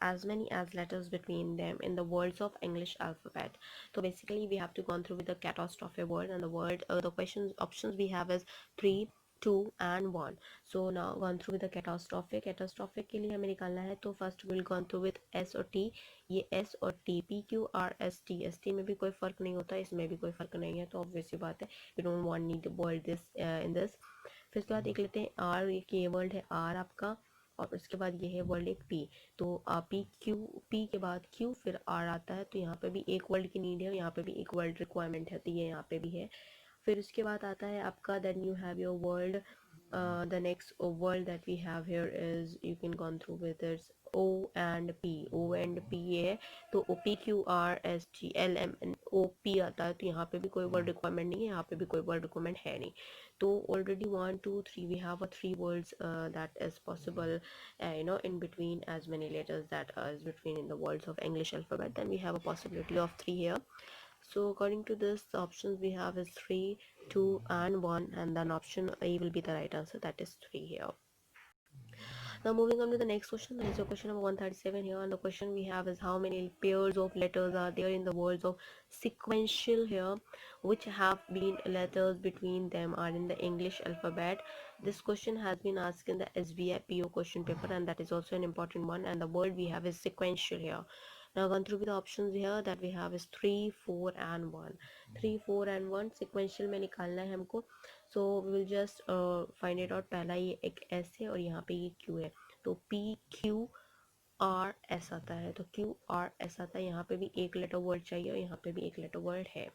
as many as letters between them in the words of English alphabet. So basically we have to go through with the catastrophe word, and the word the questions options we have is 3 2 and 1. So now gone through with the catastrophe. Catastrophe के लिए हमें निकालना है, तो first we'll gone through with S और T. ये S और T, P Q R S T. S T में भी कोई फ़र्क नहीं होता, इसमें भी कोई फ़र्क नहीं है, तो ऑब्वियस सी बात है you don't want need to bold this in this. फिर उसके बाद देख लेते हैं R. ये वर्ड है R आपका, और उसके बाद ये है वर्ड एक P. तो P Q, P के बाद Q फिर R आता है, तो यहाँ पे भी एक वर्ड की नीड है, यहाँ पे भी एक वर्ड रिक्वायरमेंट है, तो ये यहाँ पे भी है. फिर उसके बाद आता है आपका then you have your word. The next word that we have here is you can go through with it O and P. O and P है, तो O P Q R S T L M N O P आता है, तो यहाँ पे भी कोई word requirement नहीं है, यहाँ पे भी कोई वर्ड रिक्वायरमेंट है नहीं. तो already 1 2 3 we have a 3 words that is possible in between as many letters that is between in the words of English alphabet. Then we have a possibility of 3 here. So according to this, the options we have is 3 2 and 1, and then option A will be the right answer, that is 3 here. Now moving on to the next question, that is your question number 137 here, and the question we have is how many pairs of letters are there in the words of sequential here, which have been letters between them are in the English alphabet. This question has been asked in the SBI PO question paper, and that is also an important one, and the word we have is sequential here. Now gone through with the options here that we have is 3 4 and 1. 3 4 and 1 sequential में निकालना है हमको. So we will just find it out. पहला ये एक S है और यहाँ पे ये Q है, तो P Q R S आता है, तो Q R S आता है. यहाँ पे भी एक लेटर वर्ड चाहिए और यहाँ पे भी एक लेटर वर्ड है.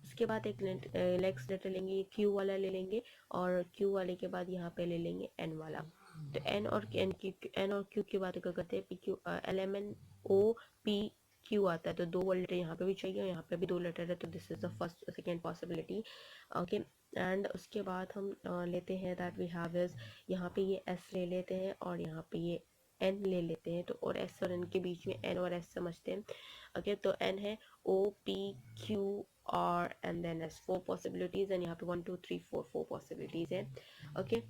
उसके बाद एक नेक्स्ट लेटर लेंगे, ये Q वाला ले लेंगे, और Q वाले के बाद यहाँ पे ले लेंगे N वाला. तो N और Q की बात अगर करते हैं, P Q L M N O P Q आता है, तो 2 लेटर यहाँ पे भी चाहिए, यहाँ पे भी 2 लेटर है, तो this is the first second possibility. Okay, and उसके बाद हम लेते हैं दैट वी हैव इज, यहाँ पे ये एस ले लेते हैं और यहाँ पे ये एन ले लेते हैं, तो और एस और एन के बीच में एन और एस समझते हैं। ओके, तो एन है O P Q R and then S, 4 possibilities, and यहाँ पे 1 2 3 4 4 पॉसिबिलिटीज़ है। ओके,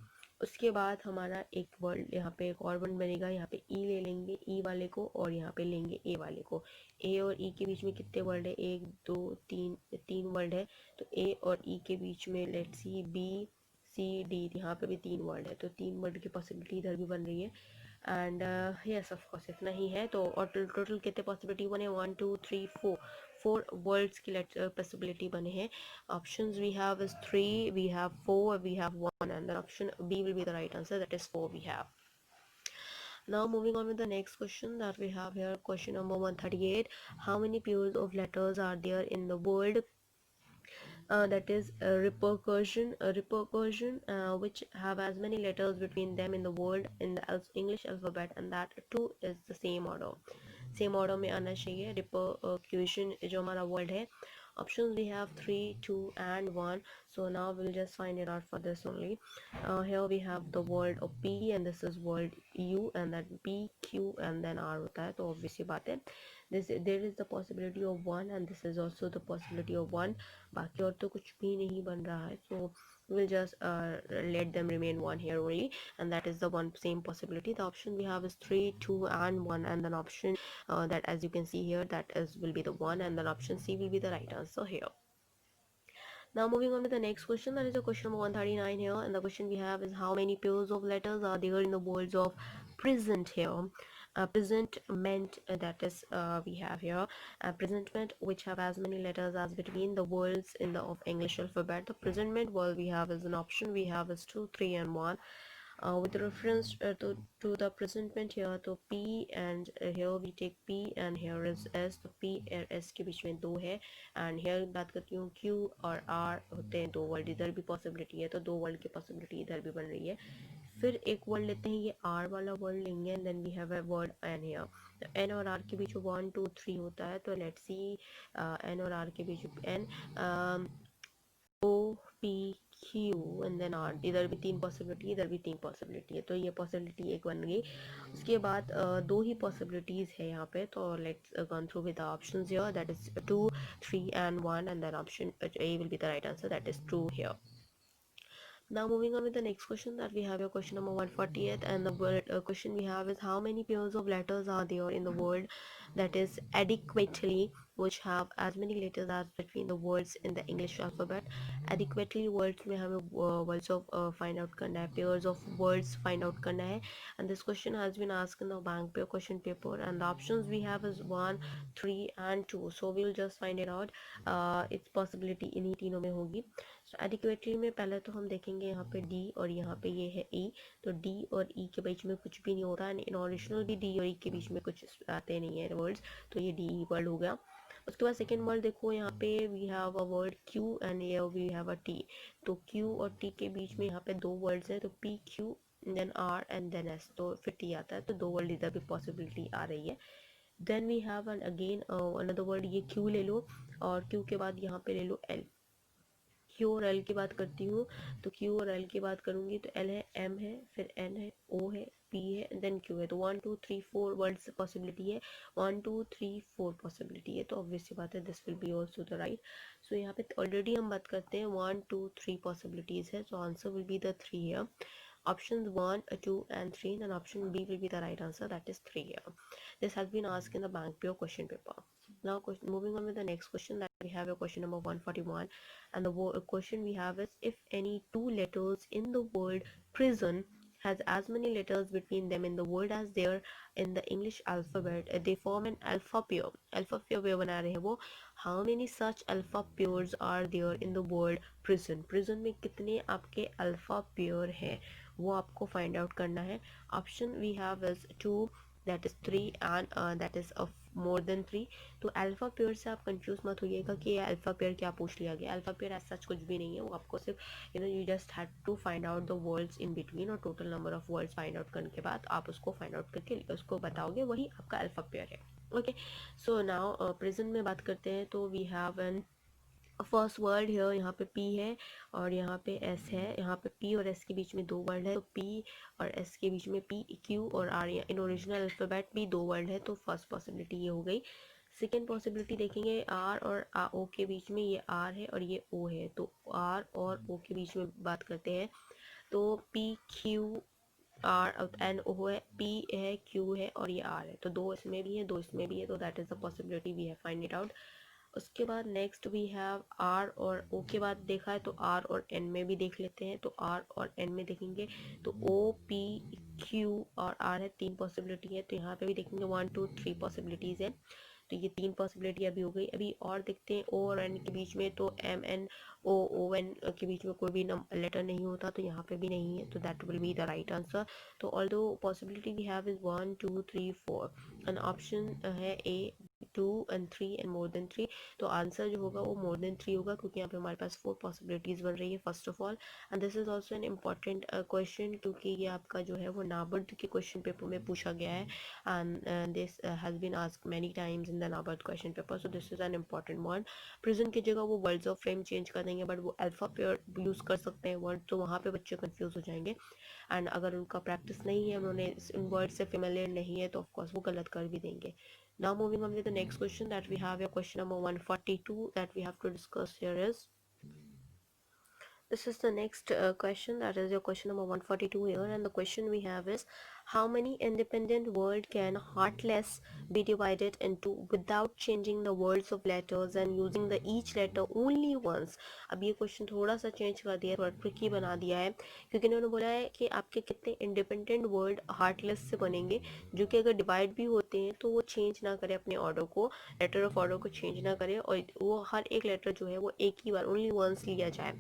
उसके बाद हमारा एक वर्ड, यहाँ पे एक और वर्ड बनेगा, यहाँ पे ई ले लेंगे ई वाले को और यहाँ पे लेंगे ए वाले को। ए और ई के बीच में कितने वर्ड है, 1 2 3, 3 वर्ड है, तो ए और ई के बीच में let's see B C D, यहाँ पे भी 3 वर्ड है, तो 3 वर्ड की पॉसिबिलिटी इधर भी बन रही है। एंड यस ऑफ कोर्स इतना ही है, तो और टोटल कितने पॉसिबिलिटी बने, 1 2 3 4, 4 वर्ड्स की पॉसिबिलिटी बने हैं। Options we have is 3, we have 4, we have 1, and then option B will be the right answer, that is 4 we have. Now moving on with the next question that we have here, question number 138. How many pairs of letters are there in the word that is repercussion, which have as many letters between them in the word in the English alphabet, and that too is the same order, same order में आना चाहिए रिपरक्यूशन जो हमारा word है। Options we have 3 2 and 1, so now we'll just find it out for this only. Here we have the word of P and this is word U, and then P Q and then R होता है, तो obviously बात है this, there is the possibility of 1 and this is also the possibility of 1, बाकी और तो कुछ भी नहीं बन रहा है, so we'll just let them remain 1 here only, and that is the one same possibility. The option we have is 3 2 and 1, and then option that as you can see here, that is will be the 1, and then option C will be the right answer here. Now moving on to the next question, that is a question number 139 here, and the question we have is how many pairs of letters are there in the words of present here. Presentment, that is we have here presentment which have as many letters as between the words in the of English alphabet. The presentment word we have is an option we have is 2 3 and 1. With reference to the presentment here, तो P and here we take P and here is S, तो P और S के बीच में 2 है, and here बात करती हूँ Q और R होते हैं 2 वर्ड, इधर भी पॉसिबिलिटी है, तो 2 वर्ड की पॉसिबिलिटी इधर भी बन रही है। फिर एक वर्ड लेते हैं, ये R वाला वर्ड लेंगे, and then we have a word N here, तो N और R के बीच में 1 2 3 होता है, तो let's see N और R के बीच में N O P Q and then R, इधर भी 3 पॉसिबिलिटी, इधर भी 3 पॉसिबिलिटी है, तो ये पॉसिबिलिटी एक बन गई। उसके बाद 2 ही पॉसिबिलिटीज़ है यहाँ पे, तो let's go through with the options here, that is 2 3 and 1, and then option A will be the right answer, that is true here. Now moving on with the next question, that we have your question number 148, and the word question we have is how many pairs of letters are there in the word that is adequately, which have as many letters as between the words in the English alphabet. Adequately words में हमें words of find out करना है, pairs of words find out करना है, and this question has been asked in the bank paper question paper, and the options we have is 1 3 and 2, so we'll just find it out. its possibility इन्हीं तीनों में होगी। So adequately में पहले तो हम देखेंगे यहाँ पे D और यहाँ पे ये है E, तो D और E के बीच में कुछ भी नहीं होता है, इन ओरिजिनल भी D और E के बीच में कुछ आते नहीं है वर्ड्स, तो ये D E वर्ड हो गया। उसके बाद सेकेंड वर्ड देखो, यहाँ पे we have a word Q and ये वी हैव अ T, तो Q और T के बीच में यहाँ पे 2 वर्ड्स है, तो P Q then R and then S, तो फिर T आता है, तो 2 वर्ड इधर भी पॉसिबिलिटी आ रही है। Then we have an again another word, ये Q ले लो और Q के बाद यहाँ पे ले लो L। Q और L की बात करती हूँ, तो Q और L की बात करूँगी तो L है, M है, फिर N है, O है, P है, देन Q है, तो 1 2 3 4 वर्ड्स पॉसिबिलिटी है, 1 2 3 4 पॉसिबिलिटी है, तो ऑब्वियस सी बात है this will be also the right. So यहाँ पे ऑलरेडी हम बात करते हैं 1 2 3 पॉसिबिलिटीज है, so answer will be the 3 here. Options 1 2 and 3, then option B will be the right answer, that is 3 here. This has been asked in the bank pure question paper. Now moving on with the next question, that we have a question number 141, and the question we have is if any two letters in the word prison has as many letters between them in the word as there in the English alphabet, they form an alpha pair. Alpha pair बना रहे हैं वो, how many such alpha pairs are there in the word prison. prison में कितने आपके alpha pair हैं वो आपको फाइंड आउट करना है। Option we have is 2 that is 3 and that is of more than 3। तो अल्फ़ा पेयर से आप कंफ्यूज मत होइएगा कि अल्फ़ा पेयर क्या पूछ लिया गया। अल्फ़ा पेयर ऐसा कुछ भी नहीं है, वो आपको सिर्फ you just had to find out the words in between, और total number of words find out करने के बाद आप उसको फाइंड आउट करके उसको बताओगे, वही आपका अल्फ़ा पेयर है। ओके, सो नाउ प्रेजेंट में बात करते हैं। तो we have an first word है, यहाँ पे P है और यहाँ पे S है। यहाँ पे P और S के बीच में दो वर्ड है, तो P और S के बीच में P, Q और R इन ओरिजिनल अल्फ़ाबेट भी दो वर्ड है, तो फर्स्ट पॉसिबिलिटी ये हो गई। सेकेंड पॉसिबिलिटी देखेंगे, R और O के बीच में ये R है और ये O है, तो R और O के बीच में बात करते हैं। तो P Q R N O है, P है, Q है और ये R है, तो दो इसमें भी है, दो इसमें भी है, तो that is the possibility we have find it out. उसके बाद नेक्स्ट वी हैव R और O के बाद देखा है, तो R और N में भी देख लेते हैं। तो R और N में देखेंगे तो O P Q और R है, तीन पॉसिबिलिटी है, तो यहाँ पे भी देखेंगे 1 2 3 पॉसिबिलिटीज़ है। तो ये तीन पॉसिबिलिटी अभी हो गई। अभी और देखते हैं O और N के बीच में, तो M N O O N के बीच में कोई भी लेटर नहीं होता, तो यहाँ पे भी नहीं है, तो that will be the right answer. तो although possibility we have is 1 2 3 4 and option है A 2 and 3 and more than 3। तो आंसर जो होगा वो मोर देन 3 होगा, क्योंकि यहाँ पे हमारे पास 4 पॉसिबिलिटीज़ बन रही है first of all. And this is also an important question, क्योंकि ये आपका जो है वो नाबार्ड के क्वेश्चन पेपर में पूछा गया है, and this has been asked many times in the NABARD question paper, so this is an important one. Present की जगह वो वर्ड्स ऑफ फ्रेम चेंज कर देंगे, बट वो अल्फा पेयर यूज़ कर सकते हैं वर्ड, तो वहाँ पे बच्चे कंफ्यूज हो जाएंगे। एंड अगर उनका प्रैक्टिस नहीं है, उन्होंने इन वर्ड से फेमिलियर नहीं है, तो ऑफकोर्स वो गलत कर भी देंगे। Now moving on with the next question that we have, your question number 142 that we have to discuss here is, this is the next question, that is your question number 142 here, and the question we have is, how many independent word can heartless be divided into without changing the words of letters and using the each letter only once। अब ये question थोड़ा सा change कर दिया है, थोड़ा tricky बना दिया है, क्योंकि इन्होंने बोला है कि आपके कितने इंडिपेंडेंट वर्ड हार्टलेस से बनेंगे, जो कि अगर डिवाइड भी होते हैं तो वो चेंज ना करे अपने ऑर्डर को, लेटर ऑफ ऑर्डर को चेंज ना करे, और वो हर एक लेटर जो है वो एक ही बार ओनली वंस लिया जाए।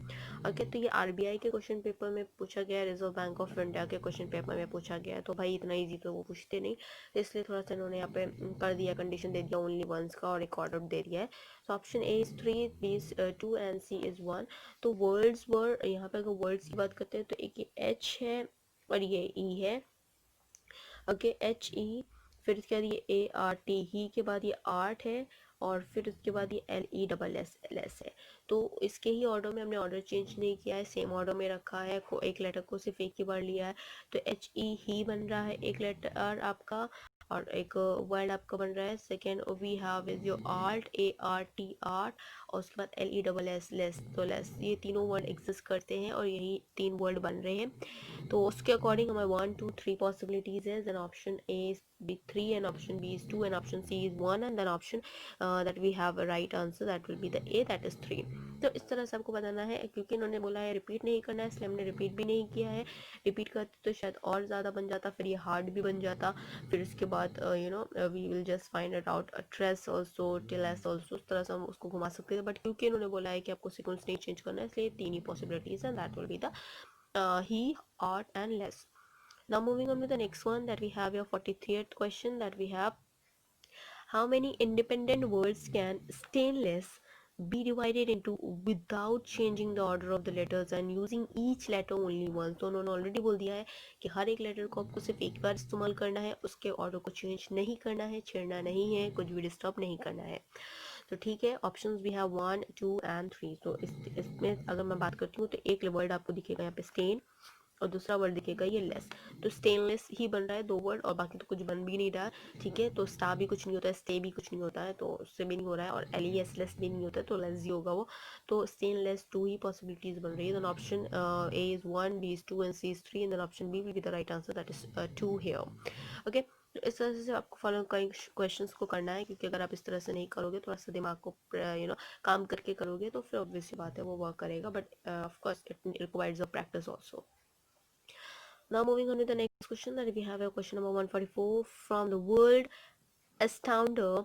ओके, तो ये आरबीआई के क्वेश्चन पेपर में पूछा गया है, रिजर्व बैंक ऑफ इंडिया के क्वेश्चन पेपर में पूछा गया है, तो भाई इतना इजी तो वो पूछते नहीं, इसलिए थोड़ा सा इन्होंने यहाँ पे कर दिया, कंडीशन दे दिया ओनली वंस का, और एक ऑर्डर दे दिया है। तो option A is 3, B is 2 and C is 1। तो वर्ड्स वर्ड, यहाँ पे अगर वर्ड्स की बात करते हैं तो एक ये एच है और ये ई है। ओके, एच ई, फिर इसके बाद ये ए आर टी, ही के बाद ये आर्ट है, और फिर उसके बाद ये L E double S L S है। तो इसके ही ऑर्डर में हमने ऑर्डर चेंज नहीं किया है, सेम ऑर्डर में रखा है, को एक लेटर को सिर्फ एक ही बार लिया है। तो एच ई ही बन रहा है एक लेटर आपका, और एक वर्ड आपका बन रहा है second we have is your art, A R T art, और उसके बाद L E double S less, तो लेस, ये तीनों वर्ड एग्जिस्ट करते हैं और यही तीन वर्ड बन रहे हैं। तो उसके अकॉर्डिंग हमें 1 2 3 पॉसिबिलिटीज है, then option A is B 3 and option B is 2 and option C is 1 and then option that we have a right answer that will be the A, that is 3। तो इस तरह से आपको बताना है, क्योंकि इन्होंने बोला है रिपीट नहीं करना है, इसलिए हमने रिपीट भी नहीं किया है। रिपीट करते तो शायद और ज़्यादा बन जाता, फिर ये हार्ड भी बन जाता, फिर इसके बाद we will just find it out trace also टिलेस ऑल्सो, उस तरह से हम उसको घुमा सकते थे, बट क्योंकि इन्होंने बोला है कि आपको सीक्वेंस नहीं चेंज करना है, इसलिए तीन ही पॉसिबिलिटीज हैं, that will be the he, art and less। Now moving on with the next one, that we have your 43rd question, that we have, how many independent words can stainless be divided into without changing the order of the letters and using each letter only once। तो उन्होंने already बोल दिया है कि हर एक letter को आपको सिर्फ एक बार इस्तेमाल करना है, उसके ऑर्डर को चेंज नहीं करना है, छेड़ना नहीं है, कुछ भी डिस्टर्ब नहीं करना है। तो ठीक है, ऑप्शंस भी है 1 2 एंड 3। तो इसमें अगर मैं बात करती हूँ तो एक वर्ड आपको दिखेगा यहाँ पे स्टेन, और दूसरा वर्ड दिखेगा ये लेस। तो स्टेनलेस ही बन रहा है दो वर्ड, और बाकी तो कुछ बन भी नहीं रहा है। ठीक है, तो स्टा भी कुछ नहीं होता है, स्टे भी कुछ नहीं होता है, तो उससे भी नहीं हो रहा है, और एल ई एस लेस भी नहीं होता है, तो लेस ही होगा वो। तो स्टेनलेस 2 ही पॉसिबिलिटीज बन रही है, then option A is 1, B is 2 and C is 3 and then option B will be the right answer, that is 2 here. Okay, तो इस तरह से आपको फॉलो कई क्वेश्चंस को करना है, क्योंकि अगर आप इस तरह से नहीं करोगे, थोड़ा सा दिमाग को काम करके करोगे, तो फिर ऑब्वियसली बात है वो वर्क करेगा, but of course it requires a practice also. Now moving on to the next question, that we have a question number 144 from the World Astounder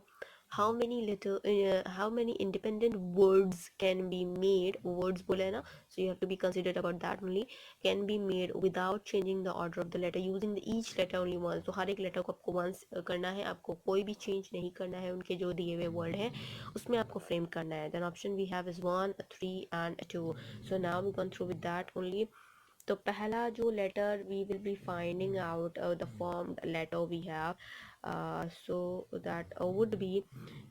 how many independent words can be made, words बोला है ना, so you have to be considered about that only, can be made without changing the order of the letter using the each letter only once. तो हर एक letter को आपको once करना है, आपको कोई भी चेंज नहीं करना है, उनके जो दिए हुए वर्ड है उसमें आपको फ्रेम करना है. Then option we have is 1, 3 and 2. So now we gone through with that only. तो पहला जो letter we will be finding out the form letter we have, so that would be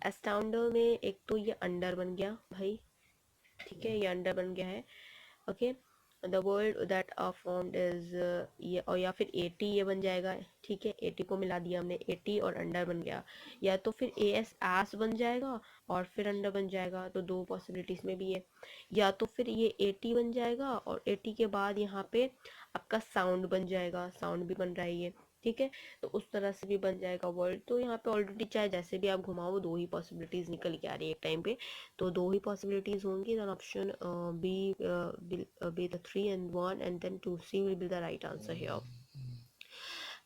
एस्टाउंडर में एक तो ये अंडर बन गया भाई, ठीक है, ये अंडर बन गया है. Okay, the word that are formed is ये, और या फिर 80 ये बन जाएगा, ठीक है, 80 को मिला दिया हमने, 80 और अंडर बन गया, या तो फिर ए एस एस बन जाएगा और फिर अंडर बन जाएगा, तो दो पॉसिबिलिटीज में भी है, या तो फिर ये 80 बन जाएगा और 80 के बाद यहाँ पे आपका साउंड बन जाएगा, साउंड भी बन रहा है ये, ठीक है, तो उस तरह से भी बन जाएगा वर्ड. तो यहाँ पे ऑलरेडी चाहे जैसे भी आप घुमाओ दो ही पॉसिबिलिटीज निकल के आ रही है एक टाइम पे, तो दो ही पॉसिबिलिटीज होंगी. Then option B will be the 3 and 1, and then 2 C will be the right answer here.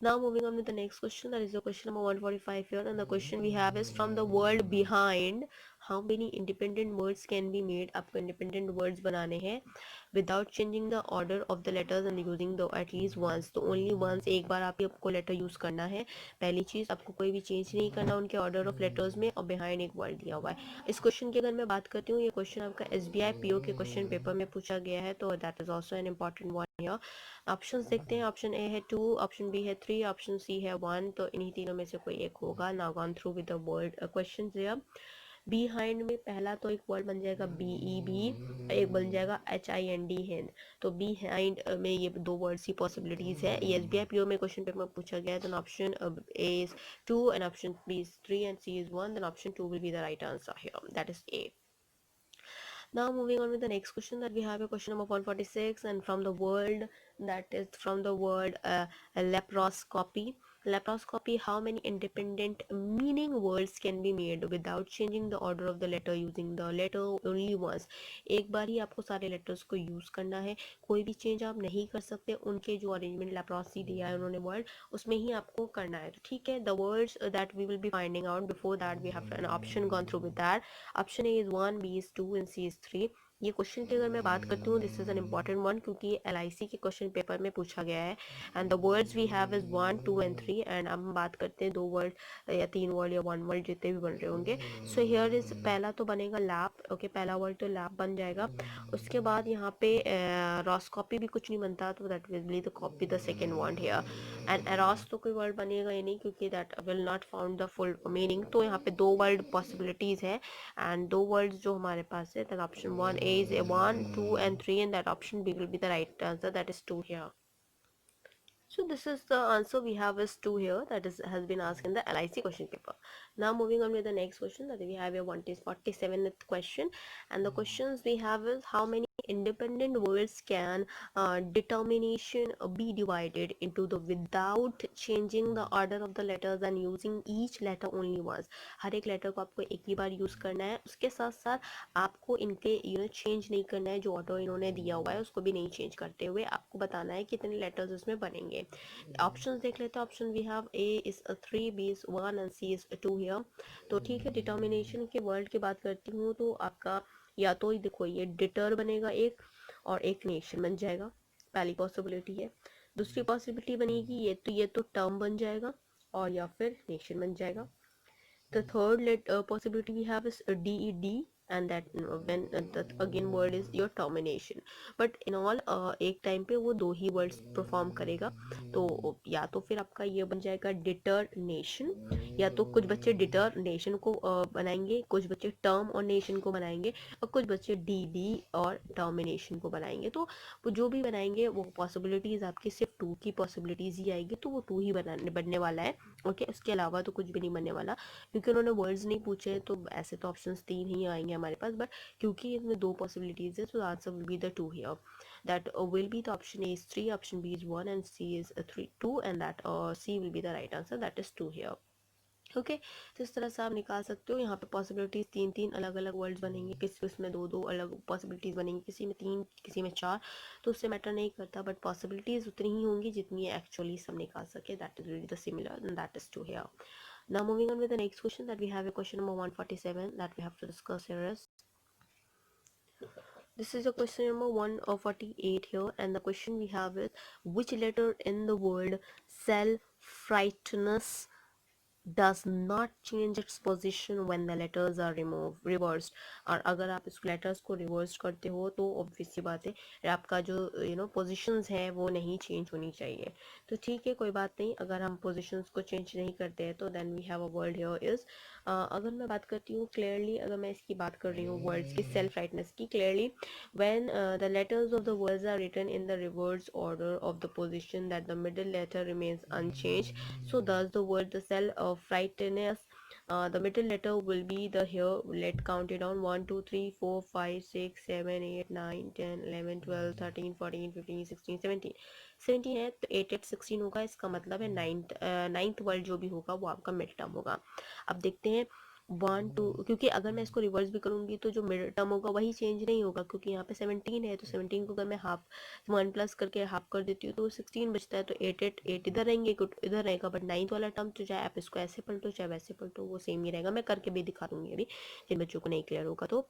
Now moving on with the next question, that is the question number 145 here, and the question we have is from the word behind how many independent words can be made. आपको independent words बनाने हैं without changing the order of the letters and using the at least once. तो only once, एक बार आपको letter use करना है. पहली चीज़, आपको कोई भी change नहीं करना उनके order of letters में, और behind एक word दिया हुआ है. इस क्वेश्चन की अगर मैं बात करती हूँ, ये क्वेश्चन आपका SBI PO के क्वेश्चन पेपर में पूछा गया है, तो that is also an important one here. Options देखते हैं, ऑप्शन ए है 2, ऑप्शन बी है 3, ऑप्शन सी है 1, तो इन्हीं तीनों में से कोई एक होगा. Now gone through with the word questions here. Behind में पहला तो एक वर्ड बन जाएगा BEB, एक बन जाएगा HIND हिंद. तो बिहाइंड में ये दो वर्ड्स की पॉसिबिलिटीज है, ये SBI PO में क्वेश्चन पेपर में पूछा गया है. Then option A is 2 and option B is 3 and C is 1, then option 2 will be the right answer here, that is A. Now moving on with the next question, that we have a question number 146, and from the word, that is from the word laparoscopy. Laparoscopy, how many independent meaning words can be made without changing the order of the letter using the letter only once. एक बार ही आपको सारे letters को use करना है, कोई भी change आप नहीं कर सकते, उनके जो अरेंजमेंट लाप्रोसी दिया है उन्होंने वर्ड, उसमें ही आपको करना है. तो ठीक है, the words that we will be finding out, before that we have an option gone through with that. Option A is 1, B is 2 and C is 3. ये क्वेश्चन की अगर मैं बात करती हूँ, this is an important one, क्योंकि ये LIC के क्वेश्चन पेपर में पूछा गया है. And the words we have is 1, 2 एंड 3. एंड अब हम बात करते हैं दो वर्ड या तीन वर्ड या वन वर्ड जितने भी बन रहे होंगे. सो हियर इज, पहला तो बनेगा लैप. ओके, पहला वर्ड तो लैप बन जाएगा. उसके बाद यहाँ पे रॉस्कॉपी भी कुछ नहीं बनता, तो that will be the copy the second word here. And arrows तो कोई वर्ड बनेगा ही नहीं, क्योंकि that will not found the full meaning. तो यहाँ पे दो वर्ड पॉसिबिलिटीज है, एंड दो वर्ड्स जो हमारे पास है, that option 1 A is a 1, 2 and 3, and that option B will be the right answer, that is 2 here. So this is the answer we have is 2 here, that is has been asked in the LIC question paper. Now moving on with the next question, that we have a 147th question, and the questions we have is how many independent words can determination be divided into the without changing the order of the letters and using each letter only once. हर एक letter को आपको एक ही बार use करना है, उसके साथ साथ आपको इनके चेंज नहीं करना है, जो ऑर्डर इन्होंने दिया हुआ है उसको भी नहीं चेंज करते हुए आपको बताना है कितने लेटर्स उसमें बनेंगे. ऑप्शंस देख लेते हैं. Option we have A is 3, B is 1 and C is 2 here. तो ठीक है, डिटर्मिनेशन के वर्ड की बात करती हूँ, तो आपका या तो देखो ये डिटर बनेगा एक, और एक नेशन बन जाएगा, पहली पॉसिबिलिटी है. दूसरी पॉसिबिलिटी बनेगी ये तो टर्म बन जाएगा, और या फिर नेशन बन जाएगा. The third possibility we have is DED, and that when that again word is your termination. But in all एक टाइम पे वो दो ही वर्ड्स परफॉर्म करेगा. तो या तो फिर आपका ये बन जाएगा डिटरनेशन, या तो कुछ बच्चे डिटरनेशन को बनाएंगे, कुछ बच्चे टर्म और नेशन को बनाएंगे, और कुछ बच्चे DD और टर्मिनेशन को बनाएंगे. तो वो जो भी बनाएंगे वो पॉसिबिलिटीज आपकी सिर्फ 2 की पॉसिबिलिटीज ही आएगी, तो वो 2 ही बनने वाला है. ओके, उसके अलावा तो कुछ भी नहीं बनने वाला, क्योंकि उन्होंने वर्ड्स नहीं पूछे, तो ऐसे तो ऑप्शंस 3 ही आएंगे हमारे पास. बट क्योंकि इसमें दो पॉसिबिलिटीज है, so answer will be the 2 here. That will be the option A is 3, option B is 1 and C is 3 2, and that C will be the right answer, that is 2 here. Okay, तो इस तरह से आप निकाल सकते हो. यहाँ पे पॉसिबिलिटीज तीन तीन अलग अलग वर्ड्स बनेंगे, किसी उसमें दो दो अलग पॉसिबिलिटीज बनेंगी, किसी में 3 किसी में 4, तो उससे मैटर नहीं करता. बट पॉसिबिलिटीज उतनी ही होंगी जितनी एक्चुअली सब निकाल सके, that is really the similar, and that is 2 here. Now moving on with the next question, that we have a question number 147 that we have to discuss here is, this is a question number 148 here, and the question we have is, which letter in the word self-righteousness does not change its position when the letters are reversed? और अगर आप इस letters को reverse करते हो तो obvious सी बात है आपका जो पोजीशंस है वो नहीं चेंज होनी चाहिए. तो ठीक है, कोई बात नहीं, अगर हम पोजीशंस को चेंज नहीं करते हैं तो then we have a word here is, अगर मैं बात करती हूँ क्लियरली, अगर मैं इसकी बात कर रही हूँ वर्ड्स की सेल्फ राइटनेस की, clearly when the letters of the words are written in the reverse order of the position that the middle letter remains unchanged, so thus the word the cell of rightness, the middle letter will be the here, let count it down, 1 2 3 4 5 6 7 8 9 10 11 12 13 14 15 16 17 17 है तो 8 8 16 होगा. इसका मतलब है ninth word जो भी होगा वो आपका मिड टर्म होगा. अब देखते हैं 1 2, क्योंकि अगर मैं इसको रिवर्स भी करूंगी तो जो मिड टर्म होगा वही चेंज नहीं होगा, क्योंकि यहाँ पे 17 है तो 17 को अगर मैं हाफ 1 प्लस करके हाफ कर देती हूँ तो 16 बचता है. तो 8 8 8 इधर रहेंगे, इधर रहेगा, बट नाइन्थ वाला टर्म तो चाहे आप इसको ऐसे पलटो चाहे वैसे पलटो वो सेम ही रहेगा. मैं करके भी दिखा दूंगी अभी जिन बच्चों को नहीं क्लियर होगा. तो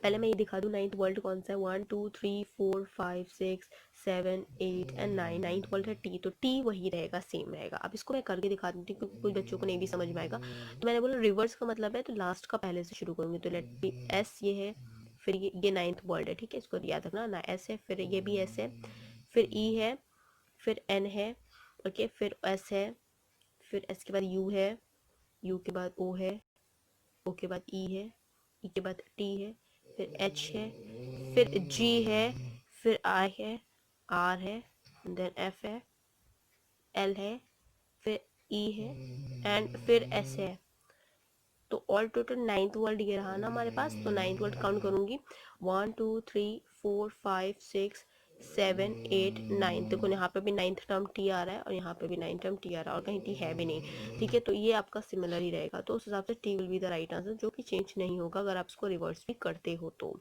पहले मैं ये दिखा दूँ नाइन्थ वर्ल्ड कौन सा है. 1 2 3 4 5 6 7 8 एंड 9. नाइन्थ वर्ल्ड है टी, तो टी वही रहेगा, सेम रहेगा. अब इसको मैं करके दिखा देती हूँ क्योंकि कुछ बच्चों को नहीं भी समझ में आएगा. तो मैंने बोला रिवर्स का मतलब है तो लास्ट का पहले से शुरू करूँगी. तो लेट बी एस ये है, फिर ये नाइन्थ वर्ल्ड है, ठीक है, इसको याद रखना ना. एस है, फिर ये भी एस है, फिर ई है, फिर एन है, ओके, फिर एस है, फिर एस के बाद यू है, यू के बाद ओ है, ओ के बाद ई है, ई के बाद टी है, फिर एच है, फिर जी है, फिर आई है, आर है, देन एफ है, एल है, फिर ई है एंड फिर एस है. तो ऑल टोटल नाइन्थ वर्ड ये रहा ना हमारे पास. तो नाइन्थ वर्ड काउंट करूंगी 1 2 3 4 5 6 7 8 9. देखो यहाँ पे भी नाइन्थ टर्म टी आ रहा है और यहाँ पे भी नाइन्थ टर्म टी आ रहा है और कहीं टी है भी नहीं, ठीक है. तो ये आपका सिमिलर ही रहेगा. तो उस हिसाब से T will be the right answer, जो कि चेंज नहीं होगा अगर आप इसको रिवर्स भी करते हो तो.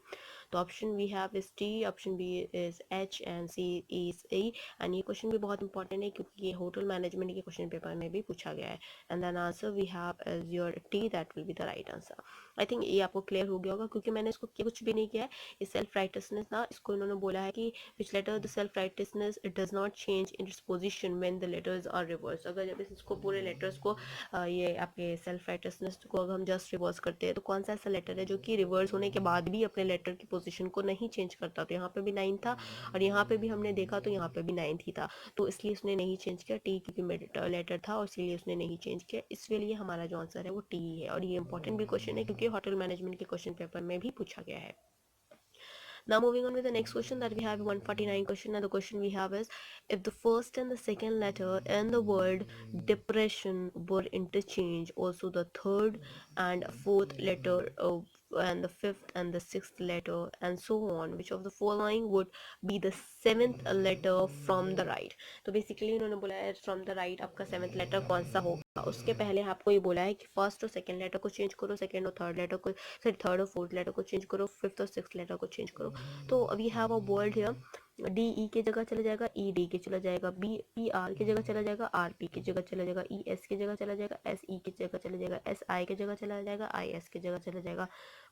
तो option we have is T, option B is H and C is E. And ये क्वेश्चन भी बहुत इंपॉर्टेंट है क्योंकि ये होटल मैनेजमेंट के क्वेश्चन पेपर में भी पूछा गया है. And then answer we have is your T, that will be the right answer. I think ये आपको क्लियर हो गया होगा क्योंकि मैंने इसको कुछ भी नहीं किया है. ये सेल्फ राइटसनेस ना, इसको इन्होंने बोला है कि which letter the self righteousness it does not change in its position when the letters are reverse. अगर जब इसको पूरे लेटर्स को ये आपके सेल्फ राइटसनेस को अगर हम जस्ट रिवर्स करते हैं तो कौन सा ऐसा लेटर है जो कि रिवर्स होने के बाद भी अपने लेटर की पोजीशन को नहीं चेंज करता. तो यहाँ पे भी 9 था और यहाँ पे भी हमने देखा तो यहाँ पे भी 9 ही था, तो इसलिए उसने नहीं चेंज किया. टी क्योंकि मिड लेटर था और इसलिए उसने नहीं चेंज किया, इसलिए हमारा जो आंसर है वो टी है. और ये इंपॉर्टेंट भी क्वेश्चन है क्योंकि होटल मैनेजमेंट के क्वेश्चन पेपर में भी पूछा गया है. Now moving on with the next question that we have 149 question, and the question we have is, if the first and the second letter in the word depression were interchanged, also the third and fourth letter and the fifth and the sixth letter and so on, which of the following would be the seventh letter from the right? तो basically इन्होंने बोला है from the right आपका seventh letter कौन सा होगा. उसके पहले आपको ये बोला है कि फर्स्ट और सेकंड लेटर को चेंज करो, सेकंड और थर्ड लेटर को, सॉरी थर्ड और फोर्थ लेटर को चेंज करो, फिफ्थ और सिक्स्थ लेटर को चेंज करो. तो अभी have a word here, D E के जगह चला जाएगा, ई डी के चला जाएगा, बी पी आर की जगह चला जाएगा, आर पी की जगह चला जाएगा, ई एस की जगह चला जाएगा, एस ई की जगह चला जाएगा, एस आई की जगह चला जाएगा, आई एस की जगह चला जाएगा,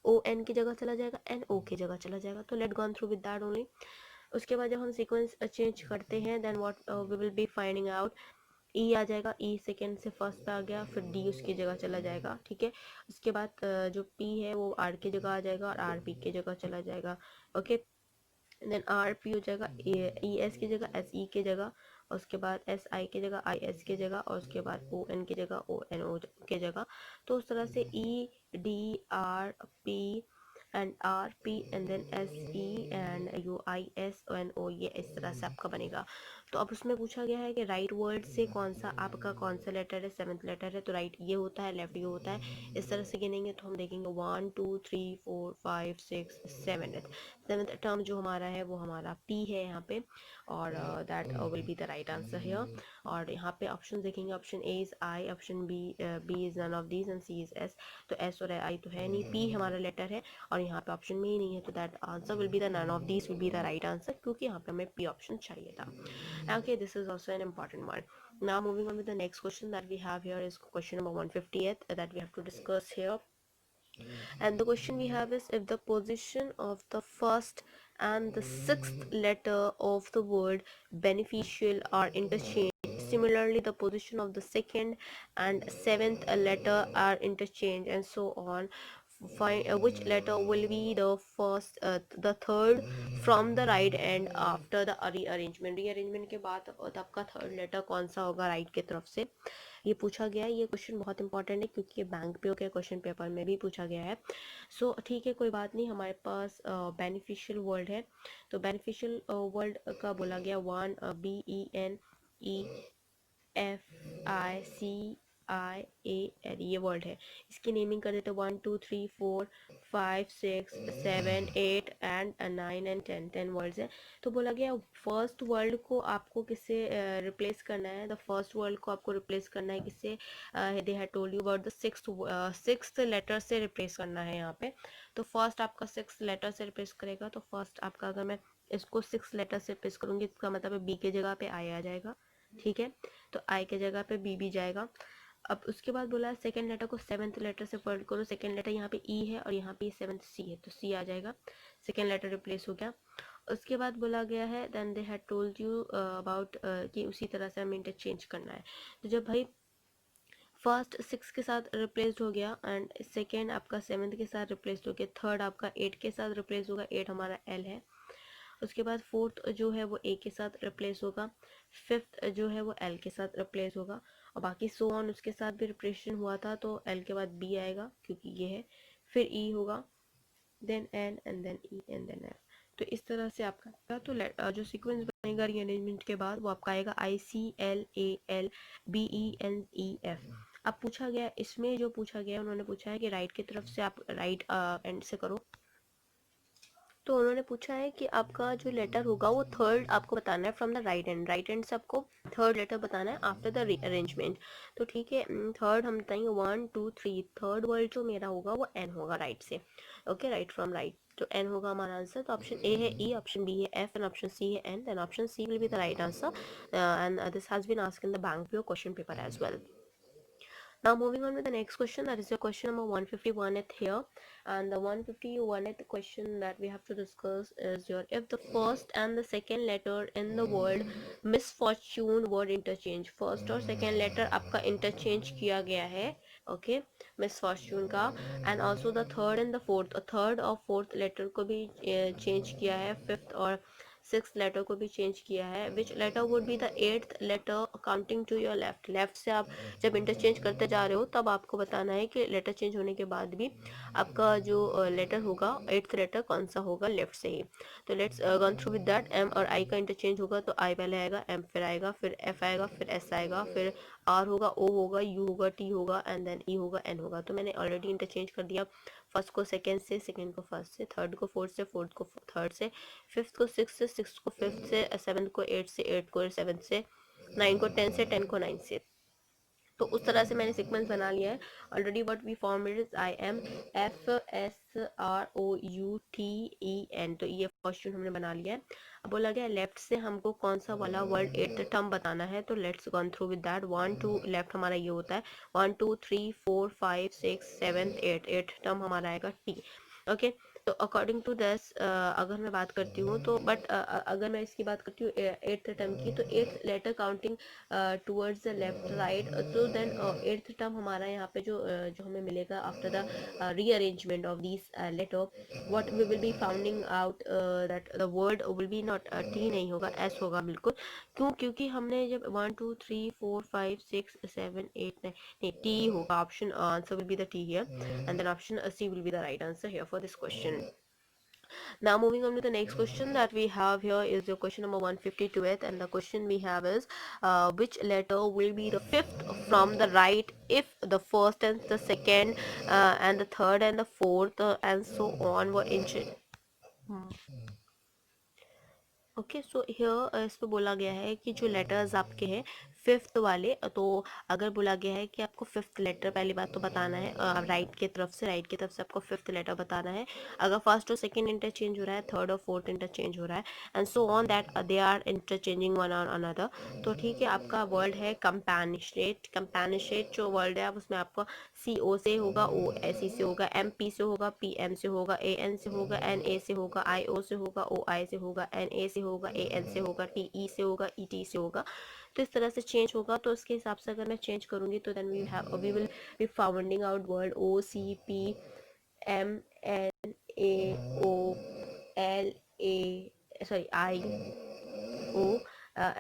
ओ एन की जगह चला जाएगा, एन ओ की जगह चला जाएगा. तो let gone through with that only. उसके बाद जब हम सीक्वेंस चेंज करते हैं then what we will be finding out. E आ जाएगा, ई सेकेंड से फर्स्ट पे आ गया, फिर डी उसकी जगह चला जाएगा, ठीक है. उसके बाद जो पी है वो आर की जगह आ जाएगा और आर पी की जगह चला जाएगा, ओके. देन आर पी हो जाएगा ई एस की जगह, एस ई की जगह, और उसके बाद एस आई की जगह, आई एस की जगह, और उसके बाद ओ एन की जगह, ओ एन ओ की जगह. तो उस तरह से E D R P and R P and then S E and U I S N O, ये इस तरह से आपका बनेगा. तो अब उसमें पूछा गया है कि राइट वर्ड से कौन सा आपका कौन सा लेटर है, सेवन्थ लेटर है. तो राइट ये होता है, लेफ्ट ये होता है. इस तरह से गिनेंगे तो हम देखेंगे 1 2 3 4 5 6 7. सेवन्थ टर्म जो हमारा है वो हमारा पी है यहाँ पे, और that will be the right answer here. और यहाँ पे ऑप्शन देखेंगे, option A is I, option B is none of these and C is S. तो एस और आई तो है नहीं, पी हमारा लेटर है और यहाँ पे ऑप्शन में ही नहीं है. तो that answer will be the none of these will be the right answer, क्योंकि यहाँ पे हमें पी ऑप्शन चाहिए था. Okay, this is also an important one. Now moving on with the next question that we have here is question number 150th that we have to discuss here. And the question we have is, if the position of the first and the sixth letter of the word beneficial are interchanged, similarly the position of the second and seventh letter are interchanged, and so on, find which letter will be the first, the third from the right end after the rearrangement के बाद आपका third letter कौन सा होगा right की तरफ से, ये पूछा गया है। ये क्वेश्चन बहुत इंपॉर्टेंट है क्योंकि ये बैंक पे के क्वेश्चन पेपर में भी पूछा गया है। सो ठीक है, कोई बात नहीं, हमारे पास बेनिफिशियल वर्ड है। तो बेनिफिशियल वर्ड का बोला गया 1BENEFICIAL, ये वर्ड है। इसकी नेमिंग कर देते 1 2 3 4 5 6 7 8 एंड 9 एंड 10 वर्ड्स है। तो बोला गया फर्स्ट वर्ड को आपको किससे रिप्लेस करना है, द फर्स्ट वर्ड को आपको रिप्लेस करना है किससे, they had told you about the sixth letter से रिप्लेस करना है यहाँ पे। तो फर्स्ट आपका सिक्स लेटर से रिप्लेस करेगा, तो फर्स्ट आपका, अगर मैं इसको सिक्स लेटर से रिप्लेस करूँगी, इसका मतलब है बी के जगह पे आई आ जाएगा, ठीक है। तो आई के जगह पे बी भी जाएगा। अब उसके बाद बोला है सेकेंड लेटर को सेवन्थ लेटर से वर्ड करो। सेकेंड लेटर यहाँ पे ई है और यहाँ पे सेवन्थ सी है, तो सी आ जाएगा, सेकेंड लेटर रिप्लेस हो गया। उसके बाद बोला गया है then they had told you about कि उसी तरह से हमें इंटरचेंज करना है। तो जब भाई फर्स्ट सिक्स के साथ रिप्लेस्ड हो गया एंड सेकेंड आपका सेवन्थ के साथ रिप्लेस्ड हो गया, थर्ड आपका एट के साथ रिप्लेस होगा, एट हमारा एल है। उसके बाद फोर्थ जो है वो ए के साथ रिप्लेस होगा, फिफ्थ जो है वो एल के साथ रिप्लेस होगा, और बाकी सो ऑन उसके साथ भी रिप्लेशन हुआ था, तो एल के बाद बी आएगा क्योंकि ये है, फिर ई होगा, then N and then E and then F. तो इस तरह से आपका तो जो सीक्वेंस बनेगा रीअरेंजमेंट के बाद वो आपका आएगा ICLALBENEF। अब पूछा गया इसमें, जो पूछा गया उन्होंने पूछा है कि राइट की तरफ से आप राइट एंड से करो। तो उन्होंने पूछा है कि आपका जो लेटर होगा वो थर्ड आपको बताना है from the right and, right and से आपको थर्ड लेटर बताना है आफ्टर द रीअरेंजमेंट। तो ठीक है, थर्ड हम बताएंगे 1 2 3, थर्ड वर्ड जो मेरा होगा वो एन होगा राइट से, ओके, राइट फ्रॉम राइट, तो एन होगा हमारा आंसर। तो ऑप्शन ए है ई, ऑप्शन बी है एफ एंड ऑप्शन सी है N, then option C will be the right answer and this has been asked in the bank पे question paper as well. Now moving on with the next question, that is your question number 151th here, and the 151th question that we have to discuss is your, if the first and the second letter in the word misfortune word interchange, first और second letter आपका interchange किया गया है, okay, misfortune का, and also the third and the fourth, third और fourth letter को भी change किया है, fifth और सिक्स लेटर को भी चेंज किया है, which letter would be the eighth letter counting to your left, left से आप जब इंटरचेंज करते जा रहे हो तब आपको बताना है कि लेटर चेंज होने के बाद भी आपका जो लेटर होगा एट्थ लेटर कौन सा होगा लेफ्ट से ही। तो let's gone through with that. M और आई का इंटरचेंज होगा तो आई पहले आएगा, एम फिर आएगा, फिर एफ आएगा, फिर एस आएगा, फिर आर होगा, ओ होगा, यू होगा, टी होगा एंड देन ई होगा, एन होगा। तो मैंने ऑलरेडी इंटरचेंज कर दिया, फर्स्ट को सेकेंड से, सेकेंड को फर्स्ट से, थर्ड को फोर्थ से, फोर्थ को थर्ड से, फिफ्थ को सिक्स से, सिक्स को फिफ्थ से, सेवन्थ को एट से, एट को सेवन्थ से, नाइन को टेन से, टेन को नाइन से। तो उस तरह से मैंने सीक्वेंस बना लिया है already. What we form it is IMFSROUTEN, तो ये क्वेश्चन हमने बना लिया है। अब बोला गया लेफ्ट से हमको कौन सा वाला वर्ड एट टर्म बताना है, तो let's go through with that. 1 2 left हमारा ये होता है, 1 2 3 4 5 6 7 8, एट टर्म हमारा आएगा टी, ओके। तो अकॉर्डिंग टू दिस अगर मैं बात करती हूँ तो बट अगर मैं इसकी बात करती हूँ एट्थ टर्म की, तो eighth letter counting towards the left right, तो देन एट्थ टर्म हमारा यहाँ पे जो हमें मिलेगा after the rearrangement of this letter, what we will be founding out that the word will be not T नहीं होगा, एस होगा बिल्कुल। क्यों? क्योंकि हमने जब 1 2 3 4 5 6 7 8 9, नहीं, टी होगा, option answer will be the T here and then option C will be the right answer here for this question. Now moving on to the next question that we have here is your question number 152th, and the question we have is which letter will be the fifth from the right if the first and the second and the third and the fourth and so on were injured. Okay, so here इस पे बोला गया है कि जो letters आपके हैं fifth वाले। तो अगर बोला गया है कि आपको फिफ्थ लेटर पहली बात तो बताना है राइट की तरफ से आपको फिफ्थ लेटर बताना है। अगर फर्स्ट और सेकंड इंटरचेंज हो रहा है, थर्ड और फोर्थ इंटरचेंज हो रहा है, and so on that they are interchanging one on another. तो ठीक है, आपका वर्ड है कंपैनिशेट। कंपैनिशेट जो वर्ड है, आप उसमें आपको सी ओ से होगा, ओ एस ई से होगा, एम पी से होगा, पी एम से होगा, ए एन से होगा, एन ए से होगा, आई ओ से होगा, ओ आई से होगा, एन ए से होगा, ए एन से होगा, टी ई से होगा, ई टी से होगा। तो इस तरह से चेंज होगा। तो इसके हिसाब से अगर मैं चेंज करूंगी तो then we will be founding out word O C P M N A O L A, sorry I O,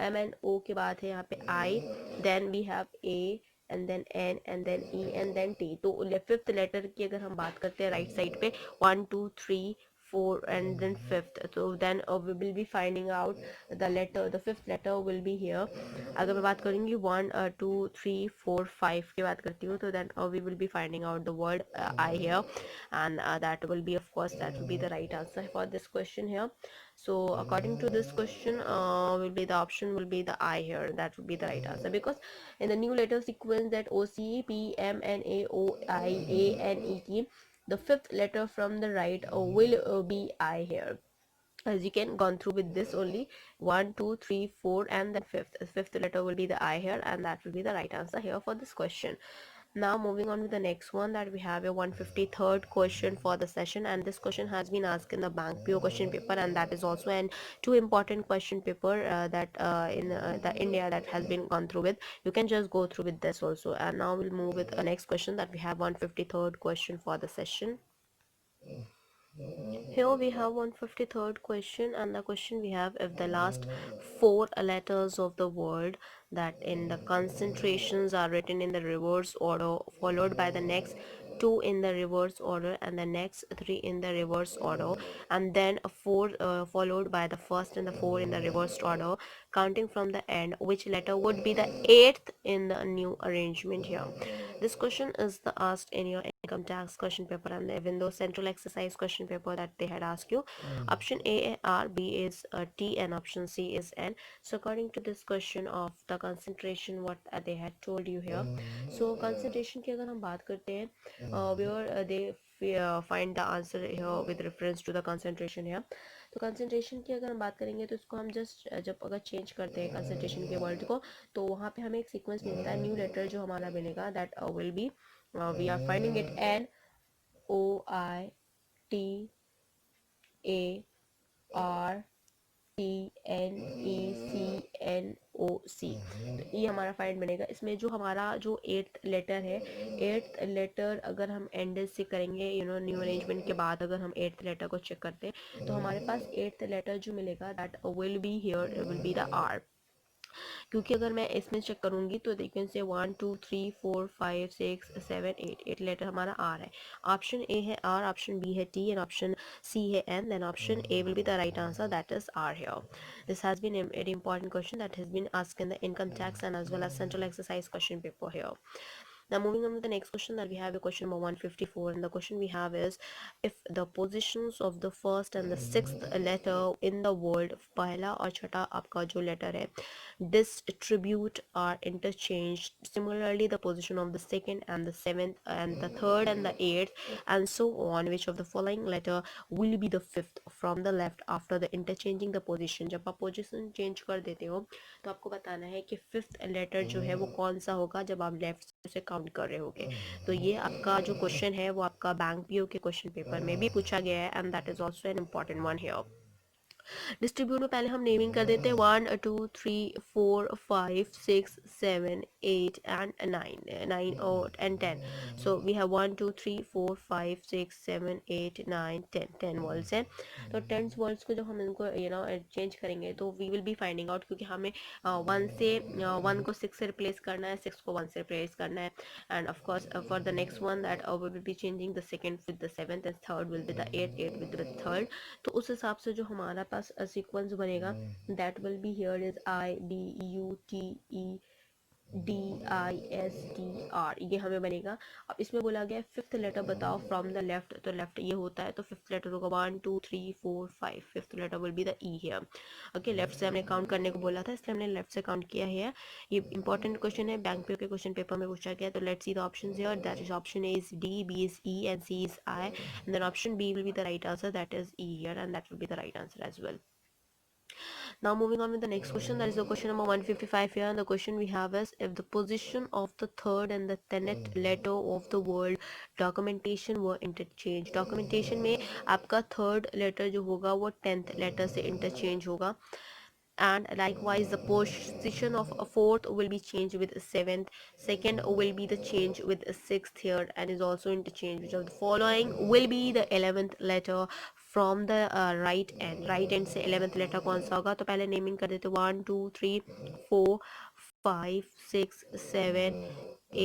M N O के बाद है यहाँ पे I, then we have A and then N and then E and then T. तो fifth letter की अगर हम बात करते हैं राइट साइड पे 1 2 3 4 and then fifth, so then we will be finding out the fifth letter will be here. अगर मैं बात करूँगी 1 2 3 4 5 की बात करती हूँ, तो then we will be finding out the word I here, and that will be, of course, that will be the right answer for this question here. So according to this question, will be the option will be the I here. That would be the right answer, because in the new letter sequence that O C P M N A O I A N E T, the fifth letter from the right will be I here. As you can gone through with this only 1 2 3 4 and then fifth letter will be the I here, and that will be the right answer here for this question. Now moving on with the next one, that we have a 153rd question for the session, and this question has been asked in the bank PO question paper, and that is also an two important question paper that in the India that has been gone through with. You can just go through with this also. And now we'll move with the next question, that we have 153rd question for the session. Here we have 153rd question, and the question we have: if the last four letters of the word that in the concentrations are written in the reverse order, followed by the next two in the reverse order and the next three in the reverse order, and then a four followed by the first and the four in the reversed order, counting from the end, which letter would be the eighth in the new arrangement here? This question is asked in your income tax question paper and the window central exercise question paper that they had asked you. Option A R, B is T, and option C is N. So according to this question of the concentration, what they had told you here. So concentration की अगर हम बात करते हैं, where they find the answer here with reference to the concentration here. तो concentration की अगर हम बात करेंगे तो इसको हम जस्ट जब अगर चेंज करते हैं कंसंट्रेशन के वर्ड को, तो वहाँ पे हमें एक सीक्वेंस मिलता है, न्यू लेटर जो हमारा बनेगा that will be we are finding it N O I T A R T N E C N O C. तो ये हमारा फाइंड बनेगा। इसमें जो हमारा जो एट्थ लेटर है, एट्थ लेटर अगर हम एंड से करेंगे, न्यू अरेंजमेंट के बाद अगर हम एट्थ लेटर को चेक करते हैं, तो हमारे पास एट्थ लेटर जो मिलेगा that will be here will be the R. क्योंकि अगर मैं इसमें चेक करूंगी तो देखिए से 1 2 3 4 5 6 7 8 लेटर हमारा आर है। ऑप्शन ए है आर, ऑप्शन बी है टी, एंड ऑप्शन सी है N, then option A will be the right answer, that is R here. This has been a very important question that has been asked in the income tax and as well as central exercise question paper here. Now moving on to the next question, that we have a question number 154, and the question we have is: if the positions of the first and the sixth letter in the word, पहला और छठा आपका जो letter है, distribute are interchanged, similarly the position of the second and the seventh and the third and the eighth and so on, which of the following letter will be the fifth from the left after the interchanging the position? जब आप position change कर देते हो तो आपको बताना है कि फिफ्थ लेटर जो है वो कौन सा होगा जब आप लेफ्ट से काउंट कर रहे होगे। तो ये आपका जो क्वेश्चन है वो आपका बैंक पीओ के क्वेश्चन पेपर में भी पूछा गया है, and that is also an important one here. Distribute में पहले हम नेमिंग कर देते हैं 1 2 3 4 5 6 7 8 एंड 9 और and 10। So we have 1 2 3 4 5 6 7 8 9 10 10 words हैं। तो 10 वर्ड्स को जब हम इनको चेंज करेंगे तो we will be finding out, क्योंकि हमें 1 को 6 से रिप्लेस करना है, 6 को 1 से रिप्लेस करना है, and of course for the next one that we will be changing the second with the seventh and third will be the eight with the third. तो उस हिसाब से जो हमारा पास सीक्वेंस बनेगा that will be here is I B U T E D EISTR, ये हमें बनेगा। अब इसमें बोला गया फिफ्थ लेटर बताओ फ्रॉम द लेफ्ट, तो लेफ्ट ये होता है, तो फिफ्थ लेटर होगा 1 2 3 4 5, fifth letter will be the E here. Okay, left से हमने काउंट करने को बोला था, इसलिए हमने लेफ्ट से काउंट किया है। ये इंपॉर्टेंट क्वेश्चन है, बैंक पे के क्वेश्चन पेपर में पूछा गया। तो let's see the options here, that is option A is D, B is E and C is I, and then option B will be the right answer, that is E here, and that will be the right answer as well. Now moving on with the next question, that is the question number 155 here, and the question we have is, if the position of the third and the 10th letter of the word documentation were interchanged, documentation में आपका third letter जो होगा वो 10th letter से interchange होगा, and likewise the position of a fourth will be changed with a seventh, second will be the change with a sixth here, and is also interchange, which of the following will be the 11th letter from the right end, right end से 11th letter कौन सा होगा? तो पहले naming कर देते 1 2 3 4 5 6 7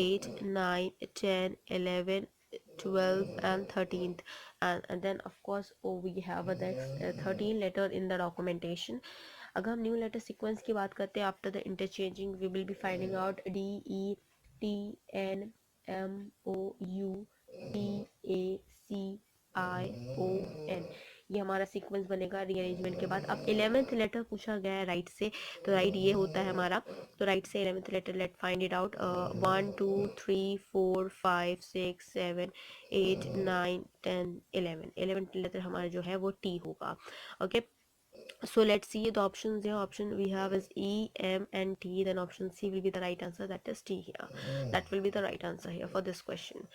8 9 10 11 12 and 13th, and then of course we have a next 13 letter in the documentation. अगर हम न्यू लेटर सीक्वेंस की बात करते हैं, after the interchanging we will be finding out DETNMOUPACION, ये हमारा सीक्वेंस बनेगा रीअरेंजमेंट के बाद। अब 11th लेटर पूछा गया है राइट से, तो राइट ये होता है हमारा, तो राइट से 11th letter let find it out. 1 2 3 4 5 6 7 8 9 10 11, 11th letter हमारा जो है वो टी होगा। Okay, so let's see the options here. Option we have is E, M and T, then option C will be the right answer, that is T here. That will be the right answer here for this question.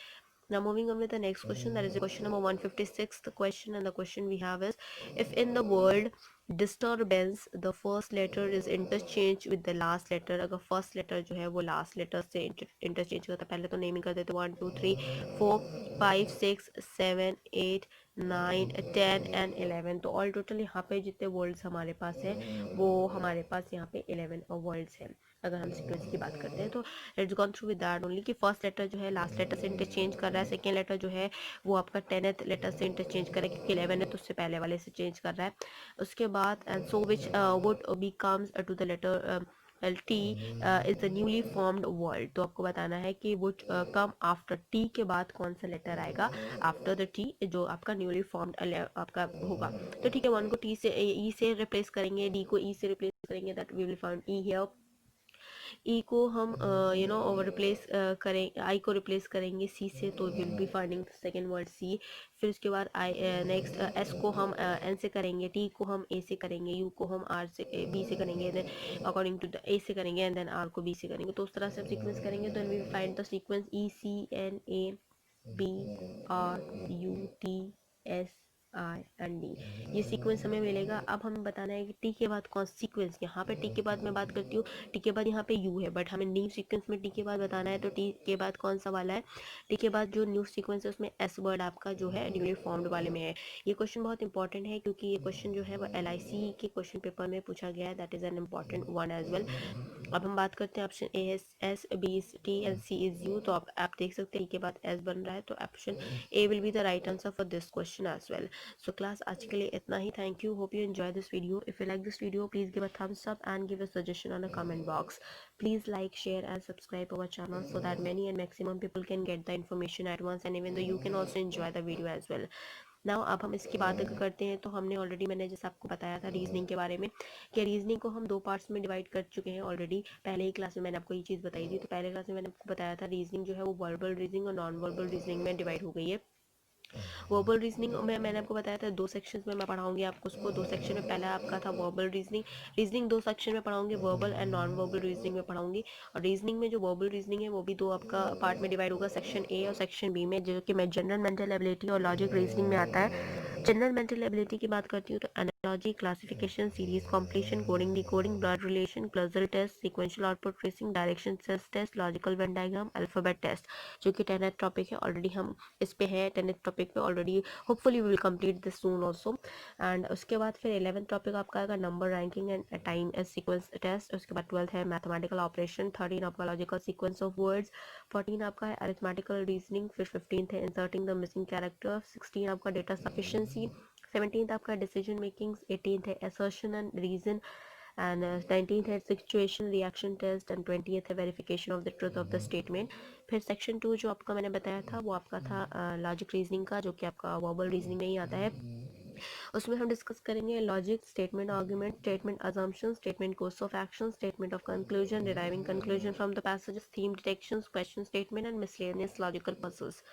Now moving on with the next question, that is the question number 156. The question, and the question we have is, if in the word disturbance the first letter is interchanged with the last letter, अगर first letter जो है वो last letter से interchange करता है, पहले तो naming कर देते 1 2 3 4 5 6 7 8 9 10 एंड 11, तो ऑल टोटल यहाँ पे जितने वर्ड्स हमारे पास है वो हमारे पास यहाँ पे 11 वर्ड्स हैं। अगर हम सीक्वेंस की बात करते हैं तो let's go through with that only, कि फर्स्ट लेटर जो है लास्ट लेटर से इंटरचेंज कर रहा है, सेकेंड लेटर जो है वो आपका 10th लेटर से इंटरचेंज कर रहा है, क्योंकि 11 है तो उससे पहले वाले से चेंज कर रहा है। उसके बाद and so which would becomes to the letter T is the newly formed word, तो आपको बताना है कि वो कम आफ्टर टी के बाद कौन सा लेटर आएगा आफ्टर द टी, जो आपका न्यूली फॉर्म्ड आपका होगा। तो ठीक है, 1 को टी से ई से रिप्लेस करेंगे, डी को ई से रिप्लेस करेंगे, that we will find E here. E को हम रिप्लेस करें, आई को रिप्लेस करेंगे सी से, तो will be finding second word C. फिर उसके बाद आई नेक्स्ट एस को हम एन से करेंगे, टी को हम ए से करेंगे, यू को हम आर से बी से करेंगे, then according to the A से करेंगे, एंड देन आर को बी से करेंगे। तो उस तरह से हम सीक्वेंस करेंगे, तो we find the sequence ECNABRUTSI ये सीक्वेंस हमें मिलेगा। अब हमें बताना है कि टी के बाद कौन सीक्वेंस, यहाँ पे टी के बाद मैं बात करती हूँ, टी के बाद यहाँ पे यू है, बट हमें न्यू सीक्वेंस में टी के बाद बताना है, तो टी के बाद कौन सा वाला है? टी के बाद जो न्यू सीक्वेंस है उसमें एस वर्ड आपका जो है न्यूली फॉर्म्ड वाले में है। ये क्वेश्चन बहुत इंपॉर्टेंट है, क्योंकि ये क्वेश्चन जो है वो LIC के क्वेश्चन पेपर में पूछा गया है, that is an important one as well. अब हम बात करते हैं option A S S, B is T and C is U, तो आप देख सकते हैं टी के बाद एस बन रहा है, तो option A will be the right answer for this question as well. So class आज के लिए इतना ही। Thank you, hope you enjoy this video. If you like this video please give a thumbs up and give a suggestion on a comment box. Please like, share and subscribe our channel so that many and maximum people can get the information at once, and even though you can also enjoy the video as well. Now अब हम इसकी बात अगर करते हैं, तो हमने already, मैंने जैसे आपको बताया था रीजनिंग के बारे में, कि रीजनिंग को हम 2 पार्ट्स में डिवाइड कर चुके हैं ऑलरेडी। पहले ही क्लास में मैंने आपको ये चीज़ बताई थी, तो पहले क्लास में मैंने आपको बताया था रीजनिंग जो है वो वर्बल रीजनिंग और नॉन वर्बल रीजनिंग में डिवाइड हो गई है। वर्बल रीजनिंग में मैंने आपको बताया था 2 सेक्शंस में मैं पढ़ाऊंगी आपको उसको। 2 सेक्शन में पहला आपका था वर्बल रीजनिंग, रीजनिंग 2 सेक्शन में पढ़ाऊंगी, verbal and non verbal reasoning में पढ़ाऊंगी। और रीजनिंग में जो वर्बल रीजनिंग है वो भी 2 आपका पार्ट में डिवाइड होगा, सेक्शन ए और सेक्शन बी में, जो कि मैं जनरल मेंटल एबिलिटी और लॉजिक रीजनिंग में आता है। जनरल मेंटल एबिलिटी की बात करती हूँ तो analogy, classification, series completion, coding decoding, blood relation, cluster test, sequential output tracing, direction sense test, logical Venn diagram, alphabet test, जो कि 10th टॉपिक है। ऑलरेडी हम इस पे है 10th टॉपिक पे already, hopefully we will complete this soon also. And उसके बाद फिर 11th टॉपिक आपका आएगा number ranking and time and sequence test. उसके बाद 12th है मैथमेटिकल ऑपरेशन, 13 आपका लॉजिकल सीक्वेंस ऑफ वर्ड्स, 14 आपका है अरिथमेटिकल रीजनिंग, फिर 15th है इंसर्टिंग द मिसिंग कैरेक्टर, 16 आपका डेटा सफिशिएंसी, 17th आपका डिसीजन मेकिंग, 18th है assertion and reason, and 19th है situation reaction test and 20th है verification of the truth of the statement. फिर सेक्शन 2 जो आपका मैंने बताया था वो आपका था लॉजिक रीजनिंग का, जो कि आपका वर्बल रीजनिंग में ही आता है। उसमें हम डिस्कस करेंगे logic, statement argument, statement assumption, statement course of action, statement of conclusion, deriving conclusion from the passages, theme detections, question statement and miscellaneous logical puzzles.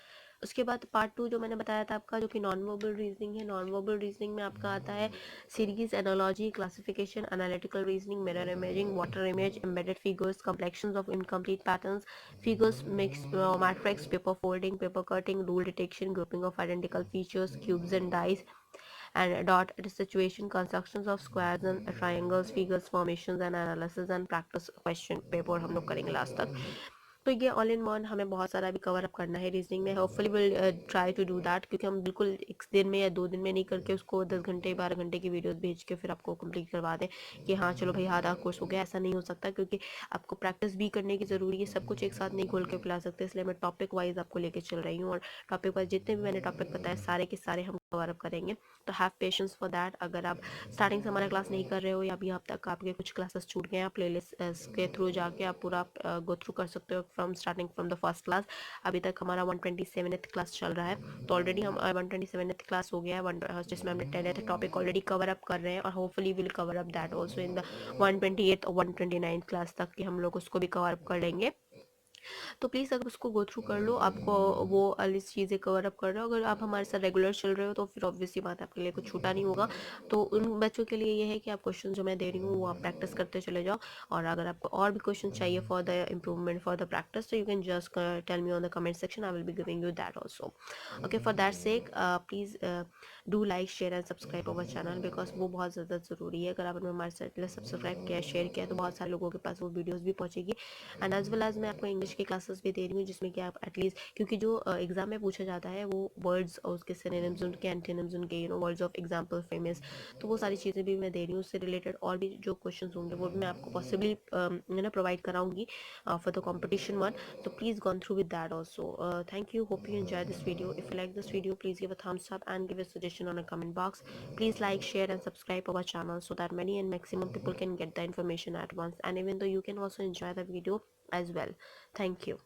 उसके बाद पार्ट 2 जो मैंने बताया था आपका, जो कि नॉन वर्बल रीजनिंग है। नॉन वर्बल रीजनिंग में आपका आता है series, analogy, classification, analytical reasoning, mirror imaging, water image, embedded figures, complexions of incomplete patterns, figures, mix, matrix, paper folding, paper cutting, rule detection, grouping of identical features, cubes and dice, and dot situation, constructions of squares and triangles, figures, formations and analysis and practice question paper हम लोग करेंगे last तक। तो ये all in one हमें बहुत सारा भी कवर अप करना है रीजनिंग में। Hopefully will try to do that, क्योंकि हम बिल्कुल एक दिन में या 2 दिन में नहीं करके उसको 10 घंटे 12 घंटे की वीडियोस भेज के फिर आपको कंप्लीट करवा दें कि हाँ चलो भाई आधा कोर्स हो गया। ऐसा नहीं हो सकता, क्योंकि आपको प्रैक्टिस भी करने की ज़रूरी है। सब कुछ एक साथ नहीं खोल के पिला सकते, इसलिए मैं टॉपिक वाइज आपको लेके चल रही हूँ। और टॉपिक वाइज जितने भी मैंने टॉपिक बताए सारे के सारे हम कवर अप करेंगे। तो हैव पेशेंस फॉर दैट। अगर आप स्टार्टिंग से हमारा क्लास नहीं कर रहे हो या अभी अब तक आपके कुछ क्लासेस छूट गए हैं, आप प्लेलिस्ट के थ्रू जाके आप पूरा गो थ्रू कर सकते हो from starting from the first class. अभी तक हमारा 127th क्लास चल रहा है, तो ऑलरेडी हम 127th क्लास हो गया है, जिसमें हमने 10th topic already cover up कर रहे हैं, और hopefully will cover up that also in the 128th और 129th क्लास तक कि हम लोग उसको भी कवर अप कर लेंगे। तो प्लीज़ अगर उसको गो थ्रू कर लो, आपको वो वाली चीज़ें कवर अप कर रहे हो। अगर आप हमारे साथ रेगुलर चल रहे हो तो फिर ऑब्वियसली बात है आपके लिए कुछ छूटा नहीं होगा। तो उन बच्चों के लिए ये है कि आप क्वेश्चन जो मैं दे रही हूँ वो आप प्रैक्टिस करते चले जाओ। और अगर आपको और भी क्वेश्चन चाहिए for the improvement for the practice, तो you can just tell me on the comment section, I will be giving you that also. Okay, for that sake please do like share and subscribe our channel, because वो बहुत ज़्यादा ज़रूरी है। अगर आपने हमारे channel subscribe किया, share किया, तो बहुत सारे लोगों के पास वो वीडियोस भी पहुंचेगी। एंड एज वेल एज मैं आपको इंग्लिश की क्लासेस भी दे रही हूँ, जिसमें कि आप एटलीस्ट, क्योंकि जो एग्जाम में पूछा जाता है वो वर्ड्स और उसके सिनोनिम्स, उनके एंटोनिम्स, उनके वर्ड्स ऑफ एग्जांपल फेमस, तो वो सारी चीज़ें भी मैं दे रही हूँ। उससे रिलेटेड और भी जो क्वेश्चन होंगे वो भी मैं आपको पॉसिबली प्रोवाइड कराऊंगी फॉर द कॉम्पिटिशन वन। तो please gone through with that also. Thank you, hope you enjoy this video. If you like this video, please give a thumbs up and give a suggestion on a comment box. Please like, share and subscribe our channel so that many and maximum people can get the information at once, and even though you can also enjoy the video as well. Thank you.